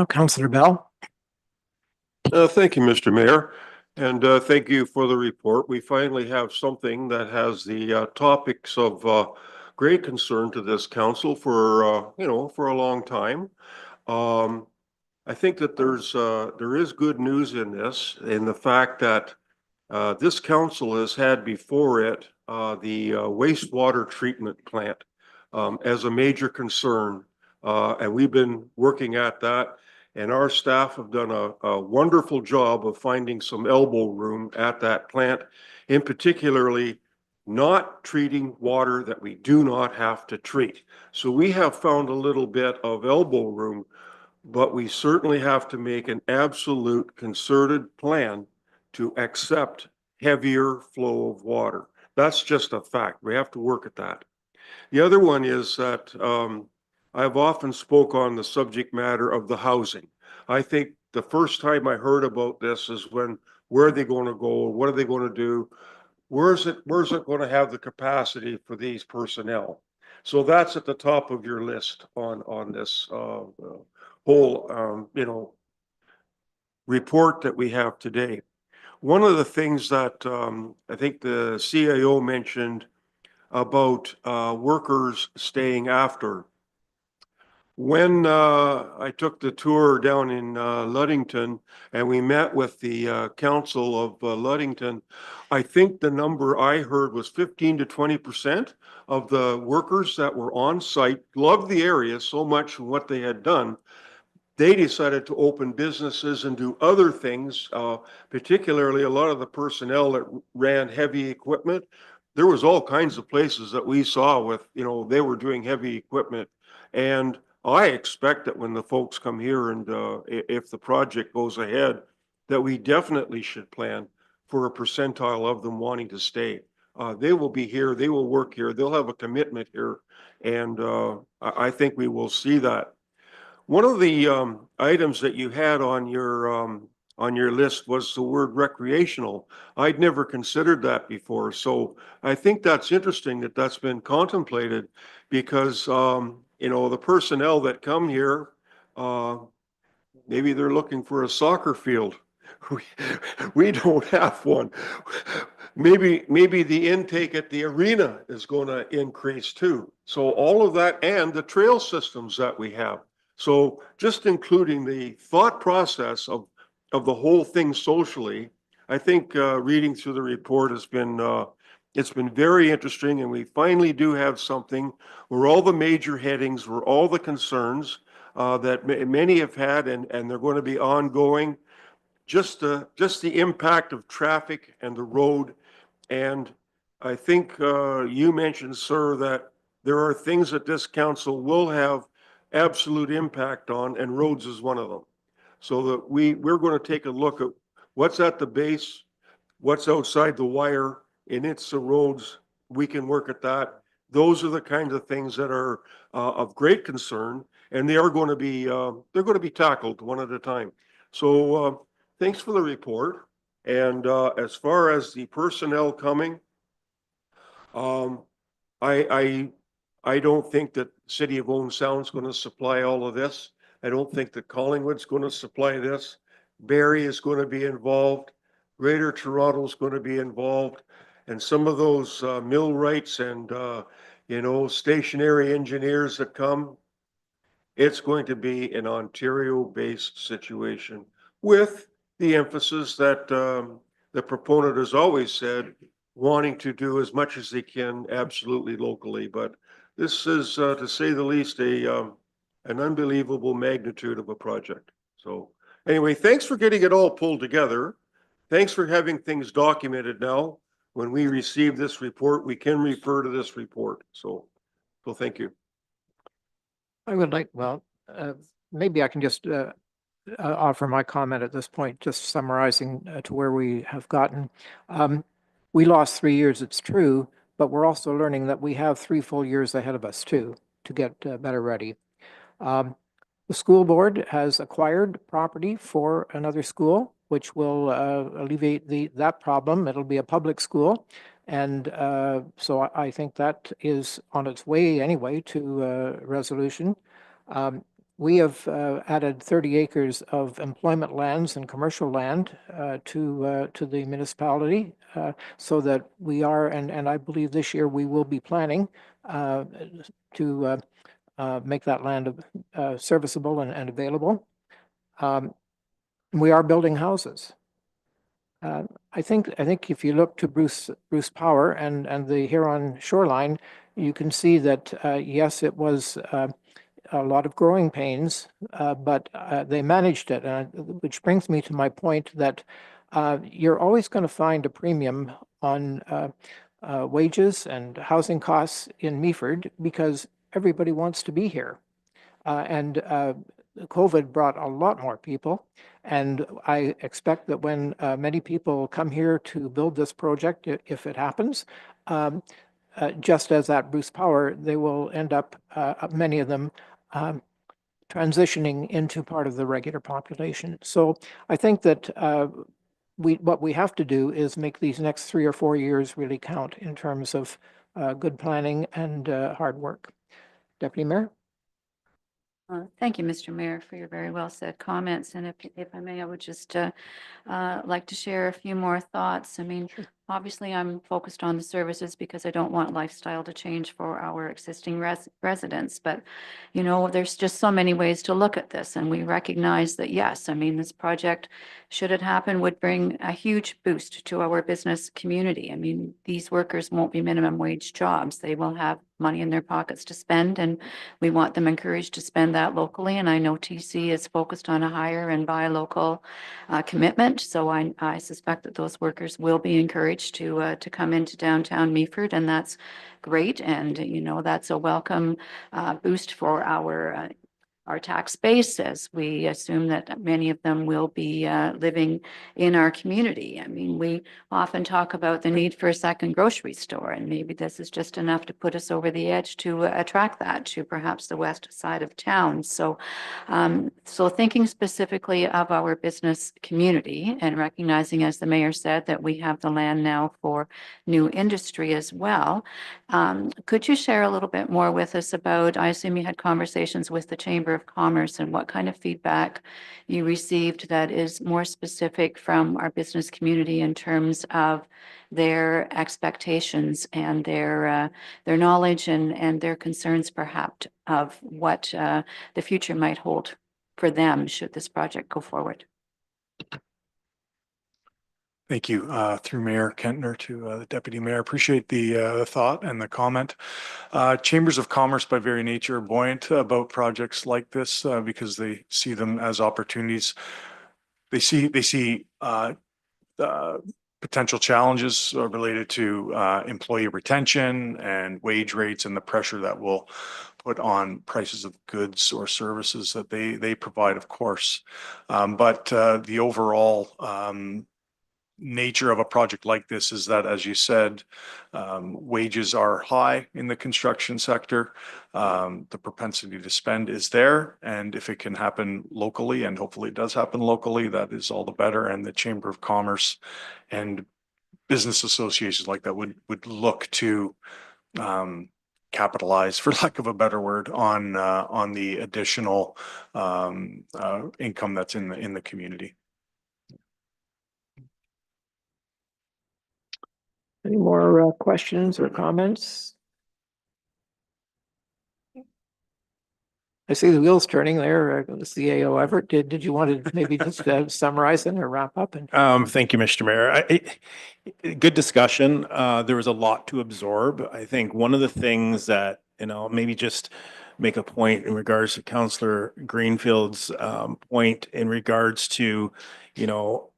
Councillor Bell? Thank you, Mr. Mayor, and thank you for the report. We finally have something that has the topics of great concern to this council for for a long time. I think that there is good news in this, in the fact that this council has had before it the wastewater treatment plant as a major concern, and we've been working at that. And our staff have done a wonderful job of finding some elbow room at that plant, in particularly not treating water that we do not have to treat. So we have found a little bit of elbow room, but we certainly have to make an absolute concerted plan to accept heavier flow of water. That's just a fact. We have to work at that. The other one is that I've often spoke on the subject matter of the housing. I think the first time I heard about this is where are they going to go? What are they going to do? Where's it going to have the capacity for these personnel? So that's at the top of your list on this whole report that we have today. One of the things that I think the CIO mentioned about workers staying after. When I took the tour down in Ludington and we met with the council of Ludington, I think the number I heard was 15 to 20% of the workers that were on site loved the area so much and what they had done. They decided to open businesses and do other things, particularly a lot of the personnel that ran heavy equipment. There was all kinds of places that we saw with, they were doing heavy equipment. And I expect that when the folks come here and if the project goes ahead, that we definitely should plan for a percentile of them wanting to stay. They will be here, they will work here, they'll have a commitment here. And I think we will see that. One of the items that you had on your list was the word recreational. I'd never considered that before, so I think that's interesting that that's been contemplated because the personnel that come here, maybe they're looking for a soccer field. We don't have one. Maybe the intake at the arena is going to increase too. So all of that and the trail systems that we have. So just including the thought process of the whole thing socially, I think reading through the report has been it's been very interesting, and we finally do have something where all the major headings, where all the concerns that many have had, and they're going to be ongoing. Just the impact of traffic and the road, and I think you mentioned, sir, that there are things that this council will have absolute impact on, and roads is one of them. So that we're going to take a look at what's at the base, what's outside the wire, and it's the roads. We can work at that. Those are the kinds of things that are of great concern, and they are going to be they're going to be tackled one at a time. So thanks for the report. And as far as the personnel coming, I don't think that City of Owen Sound is going to supply all of this. I don't think that Collingwood's going to supply this. Barrie is going to be involved. Greater Toronto is going to be involved. And some of those millwrights and, stationary engineers that come, it's going to be an Ontario-based situation with the emphasis that the proponent has always said, wanting to do as much as they can absolutely locally. But this is, to say the least, an unbelievable magnitude of a project. So anyway, thanks for getting it all pulled together. Thanks for having things documented now. When we receive this report, we can refer to this report. So thank you. I would like, maybe I can just offer my comment at this point, just summarizing to where we have gotten. We lost 3 years, it's true, but we're also learning that we have 3 full years ahead of us too, to get better ready. The school board has acquired property for another school, which will alleviate that problem. It'll be a public school. And so I think that is on its way anyway to resolution. We have added 30 acres of employment lands and commercial land to the municipality so that we are, and I believe this year we will be planning to make that land serviceable and available. We are building houses. I think if you look to Bruce Power and the Huron shoreline, you can see that yes, it was a lot of growing pains, but they managed it. Which brings me to my point that you're always going to find a premium on wages and housing costs in Meaford because everybody wants to be here. And COVID brought a lot more people. And I expect that when many people come here to build this project, if it happens, just as at Bruce Power, they will end up, many of them, transitioning into part of the regular population. So I think that what we have to do is make these next 3 or 4 years really count in terms of good planning and hard work. Deputy Mayor? Thank you, Mr. Mayor, for your very well said comments. And if I may, I would just like to share a few more thoughts. I mean, obviously I'm focused on the services because I don't want lifestyle to change for our existing residents. But, you know, there's just so many ways to look at this. And we recognize that, yes, I mean, this project, should it happen, would bring a huge boost to our business community. I mean, these workers won't be minimum wage jobs. They will have money in their pockets to spend, and we want them encouraged to spend that locally. And I know TC is focused on a hire and buy local commitment. So I suspect that those workers will be encouraged to come into downtown Meaford, and that's great. And, you know, that's a welcome boost for our tax base, as we assume that many of them will be living in our community. I mean, we often talk about the need for a second grocery store, and maybe this is just enough to put us over the edge to attract that to perhaps the west side of town. So, so thinking specifically of our business community and recognizing, as the mayor said, that we have the land now for new industry as well. Could you share a little bit more with us about, I assume you had conversations with the Chamber of Commerce, and what kind of feedback you received that is more specific from our business community in terms of their expectations and their knowledge and their concerns perhaps of what the future might hold for them should this project go forward? Thank you, through Mayor Kentner to the Deputy Mayor. Appreciate the thought and the comment. Chambers of Commerce by very nature are buoyant about projects like this because they see them as opportunities. They see potential challenges related to employee retention and wage rates and the pressure that will put on prices of goods or services that they provide, of course. But the overall nature of a project like this is that, as you said, wages are high in the construction sector. The propensity to spend is there. And if it can happen locally, and hopefully it does happen locally, that is all the better. And the Chamber of Commerce and business associations like that would look to capitalize, for lack of a better word, on the additional income that's in the community. Any more questions or comments? I see the wheels turning there. The CAO Everett, did you want to maybe just summarize it or wrap up? And Thank you, Mr. Mayor. Good discussion. There was a lot to absorb. I think one of the things that, you know, maybe just make a point in regards to Councillor Greenfield's point in regards to, you know,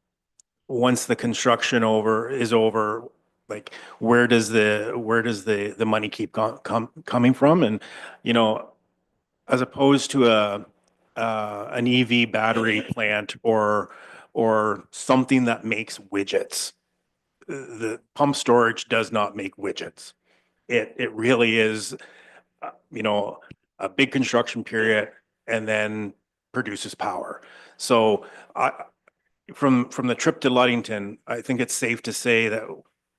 once the construction is over, like where does the money keep coming from? And, you know, as opposed to an EV battery plant or something that makes widgets, the pump storage does not make widgets. It really is, you know, a big construction period and then produces power. So from the trip to Ludington, I think it's safe to say that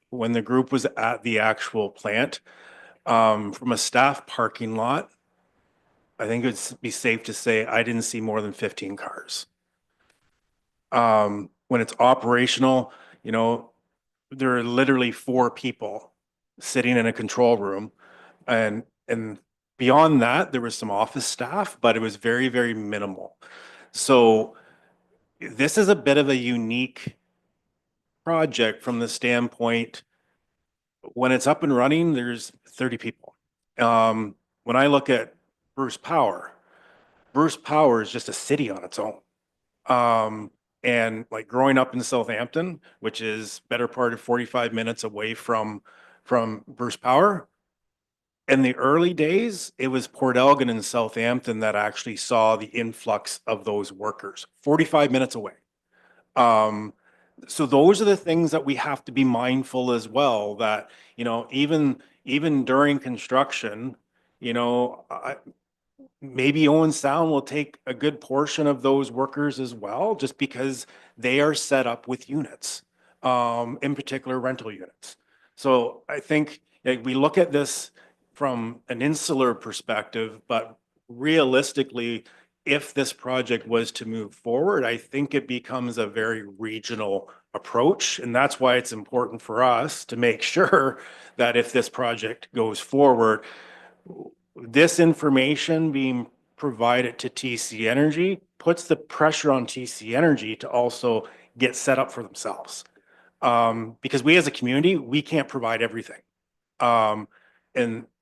when the group was at the actual plant, from a staff parking lot, I think it'd be safe to say I didn't see more than 15 cars. When it's operational, you know, there are literally 4 people sitting in a control room, and beyond that, there was some office staff, but it was very, very minimal. So this is a bit of a unique project from the standpoint, when it's up and running, there's 30 people. When I look at Bruce Power is just a city on its own. And like growing up in Southampton, which is better part of 45 minutes away from Bruce Power, in the early days, it was Port Elgin and Southampton that actually saw the influx of those workers, 45 minutes away. So those are the things that we have to be mindful as well, that, you know, even during construction, you know, maybe Owen Sound will take a good portion of those workers as well, just because they are set up with units, in particular rental units. So I think we look at this from an insular perspective, but realistically, if this project was to move forward, I think it becomes a very regional approach. And that's why it's important for us to make sure that if this project goes forward, this information being provided to TC Energy puts the pressure on TC Energy to also get set up for themselves. Because we as a community, we can't provide everything. And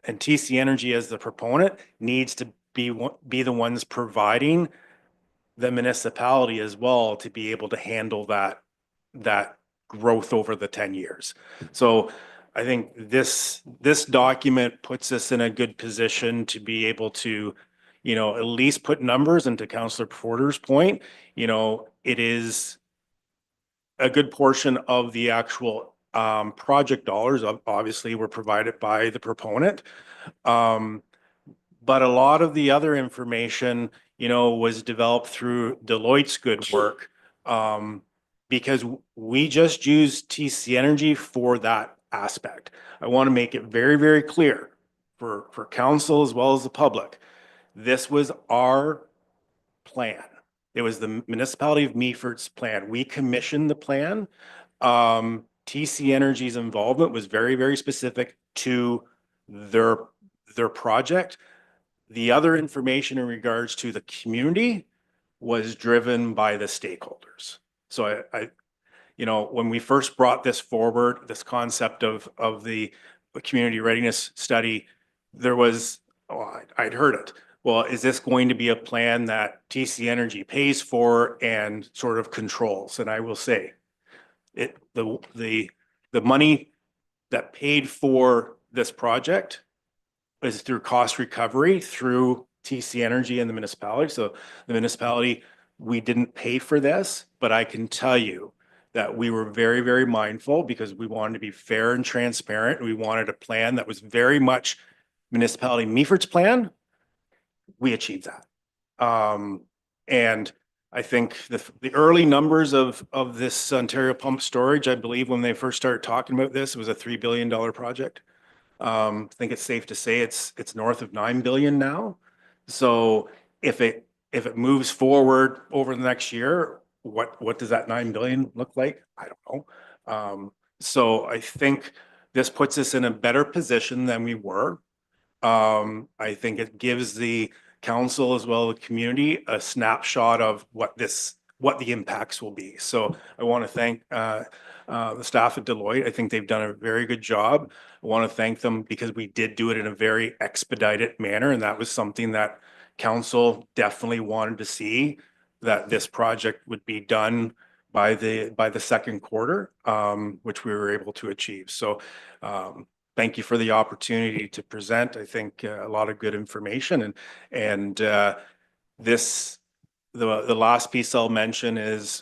TC Energy as the proponent needs to be the ones providing the municipality as well to be able to handle that growth over the 10 years. So I think this document puts us in a good position to be able to, you know, at least put numbers. And to Councillor Porter's point, you know, it is a good portion of the actual project dollars obviously were provided by the proponent. But a lot of the other information, you know, was developed through Deloitte's good work, because we just used TC Energy for that aspect. I want to make it very, very clear for council as well as the public. This was our plan. It was the municipality of Meaford's plan. We commissioned the plan. TC Energy's involvement was very, very specific to their project. The other information in regards to the community was driven by the stakeholders. So I you know, when we first brought this forward, this concept of the community readiness study, there was, oh, I'd heard it. Well, is this going to be a plan that TC Energy pays for and sort of controls? And I will say, the money that paid for this project is through cost recovery through TC Energy and the municipality. So the municipality, we didn't pay for this, but I can tell you that we were very, very mindful because we wanted to be fair and transparent. We wanted a plan that was very much municipality Meaford's plan. We achieved that. And I think the early numbers of this Ontario pump storage, I believe when they first started talking about this, it was a $3 billion project. I think it's safe to say it's north of 9 billion now. So if it moves forward over the next year, what does that 9 billion look like? I don't know. So I think this puts us in a better position than we were. I think it gives the council as well as the community a snapshot of what the impacts will be. So I want to thank the staff at Deloitte. I think they've done a very good job. I want to thank them because we did do it in a very expedited manner, and that was something that council definitely wanted to see, that this project would be done by the second quarter, which we were able to achieve. So thank you for the opportunity to present. I think a lot of good information, and this. The last piece I'll mention is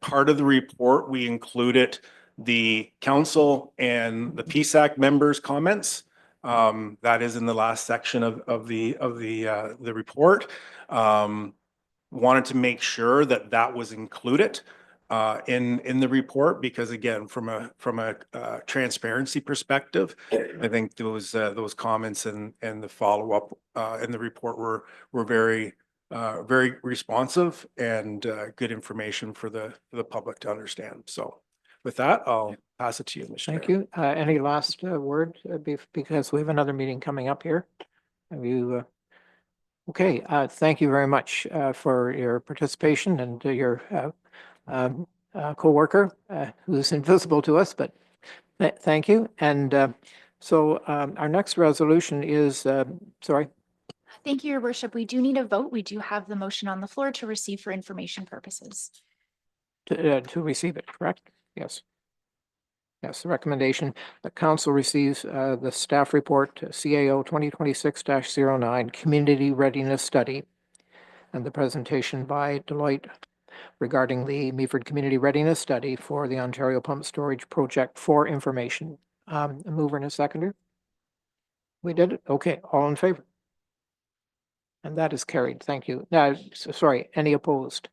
part of the report, we included the council and the PSAC members' comments. That is in the last section of the report. Wanted to make sure that was included in the report because, again, from a transparency perspective, I think those comments and the follow-up in the report were very responsive and good information for the public to understand. So with that, I'll pass it to you, Mr. Thank Mayor. you. Any last word because we have another meeting coming up here. Have you? Okay. Thank you very much for your participation and your co-worker who's invisible to us, but thank you. And so our next resolution is, sorry. Thank you, Your Worship. We do need a vote. We do have the motion on the floor to receive for information purposes. To receive it, correct? Yes. Yes, the recommendation that council receives the staff report CAO 2026-09 Community Readiness Study and the presentation by Deloitte regarding the Meaford Community Readiness Study for the Ontario Pump Storage Project for information. A mover and a seconder? We did it? Okay, all in favor? And that is carried. Thank you. Now, sorry, any opposed?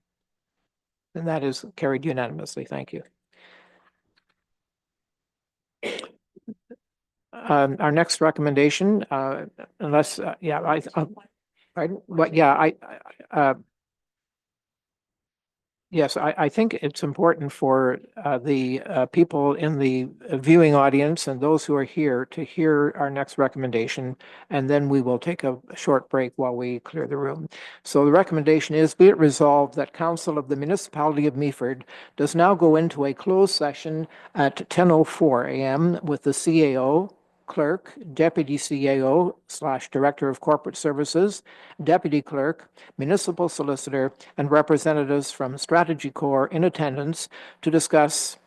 And that is carried unanimously. Thank you. Our next recommendation, unless, yeah, pardon? What, yeah, Yes, I think it's important for the people in the viewing audience and those who are here to hear our next recommendation, and then we will take a short break while we clear the room. So the recommendation is, be it resolved that Council of the Municipality of Meaford does now go into a closed session at 10:04 a.m. with the CAO, clerk, deputy CAO / Director of Corporate Services, deputy clerk, municipal solicitor, and representatives from Strategy Corps in attendance to discuss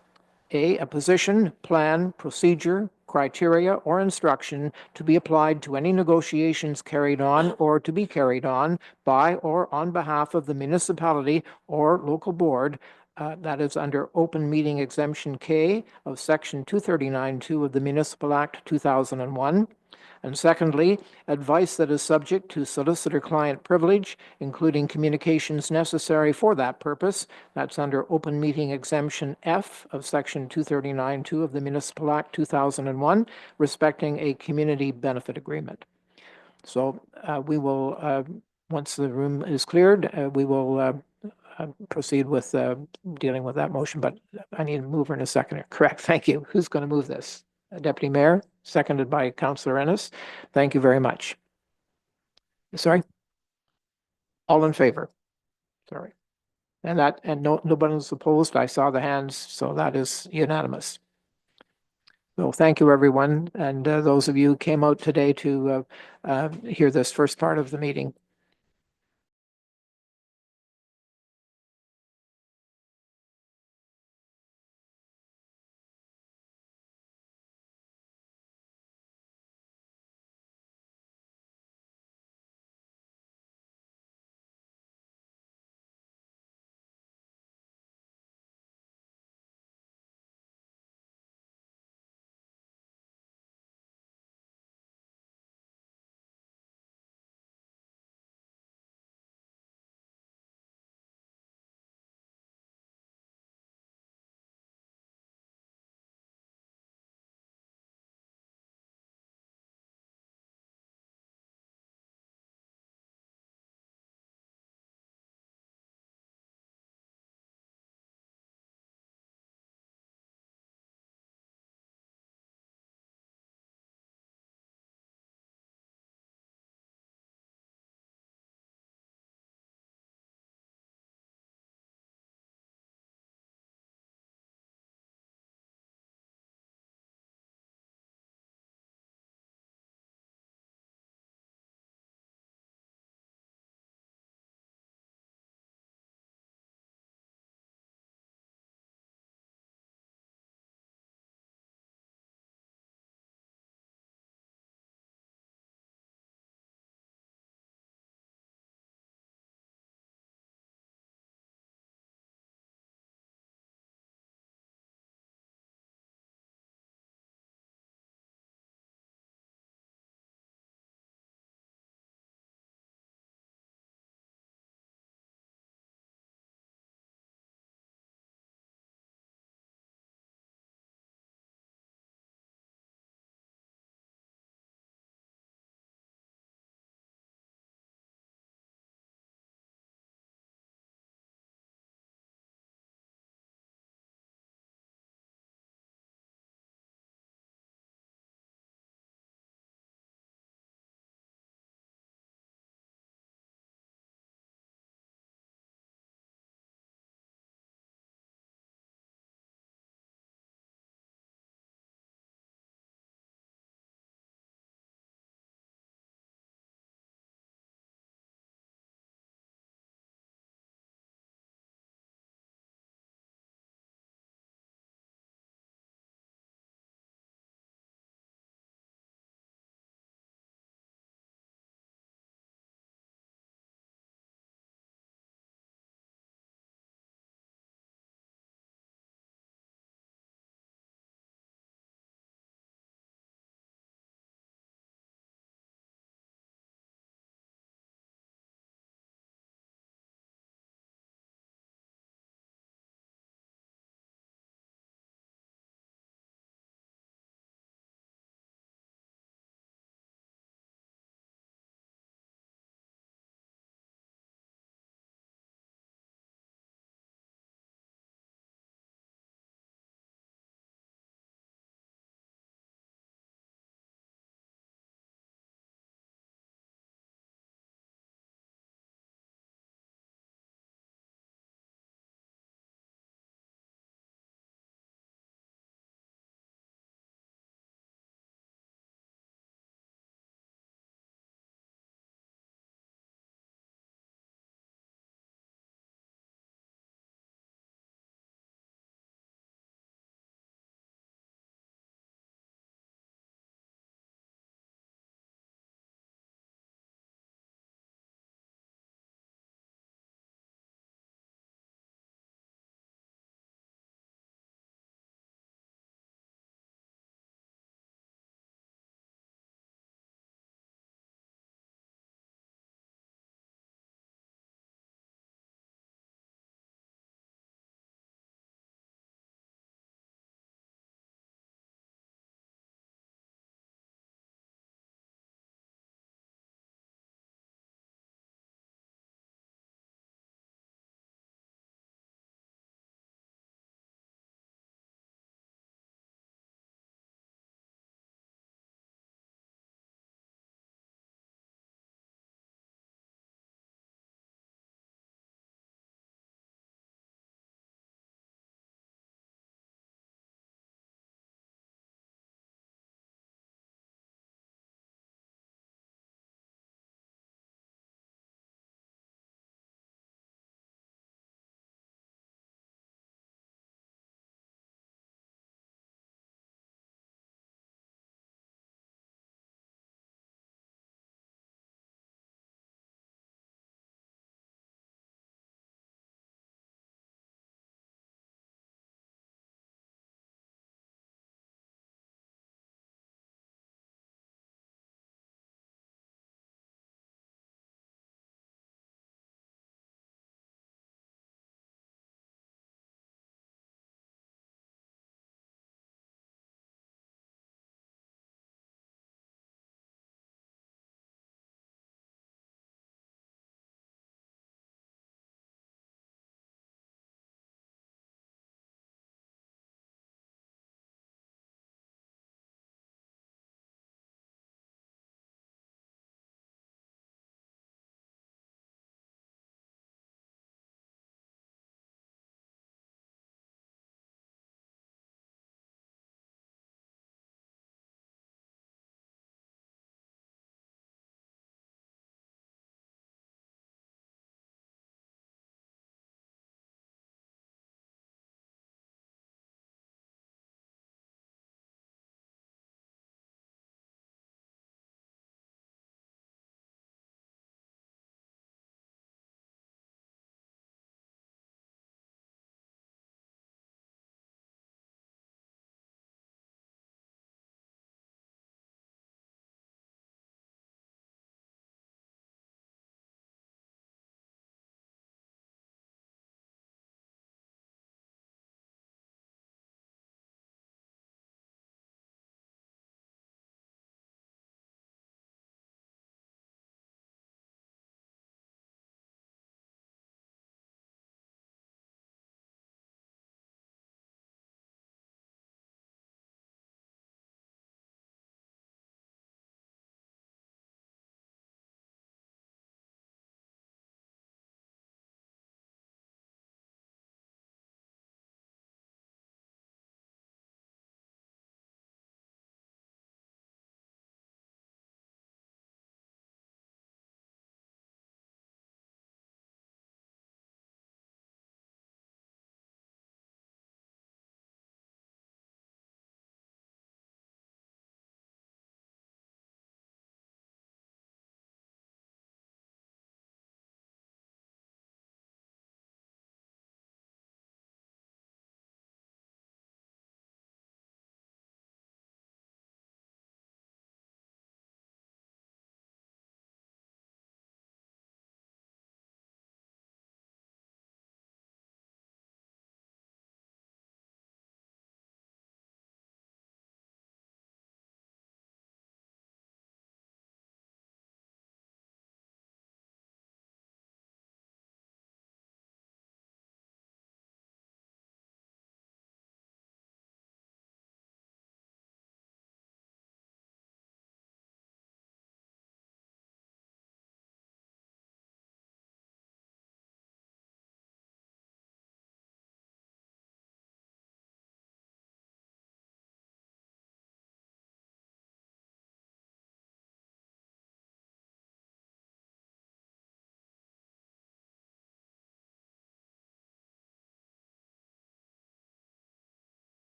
a position, plan, procedure, criteria, or instruction to be applied to any negotiations carried on or to be carried on by or on behalf of the municipality or local board. That is under Open Meeting Exemption K of Section 239(2) of the Municipal Act 2001. And secondly, advice that is subject to solicitor-client privilege, including communications necessary for that purpose. That's under Open Meeting Exemption F of Section 239(2) of the Municipal Act 2001, respecting a community benefit agreement. So we will, once the room is cleared, we will proceed with dealing with that motion, but I need a mover and a seconder. Correct, thank you. Who's going to move this? Deputy Mayor, seconded by Councillor Ennis. Thank you very much. Sorry? All in favor? Sorry. And nobody was opposed. I saw the hands, so that is unanimous. So thank you, everyone. And those of you who came out today to hear this first part of the meeting.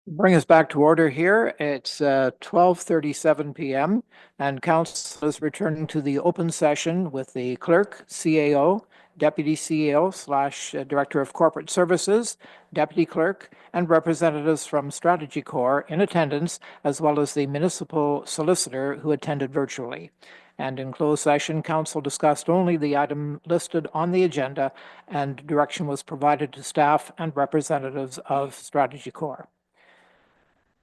Bring us back to order here. It's 12:37 PM and council is returning to the open session with the clerk, CAO, deputy CAO slash Director of Corporate Services, deputy clerk, and representatives from Strategy Corps in attendance, as well as the municipal solicitor who attended virtually. And in closed session, council discussed only the item listed on the agenda, and direction was provided to staff and representatives of Strategy Corps.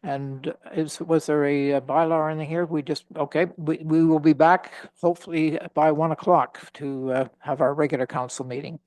And was there a bylaw in here? Okay, we will be back hopefully by 1 o'clock to have our regular council meeting.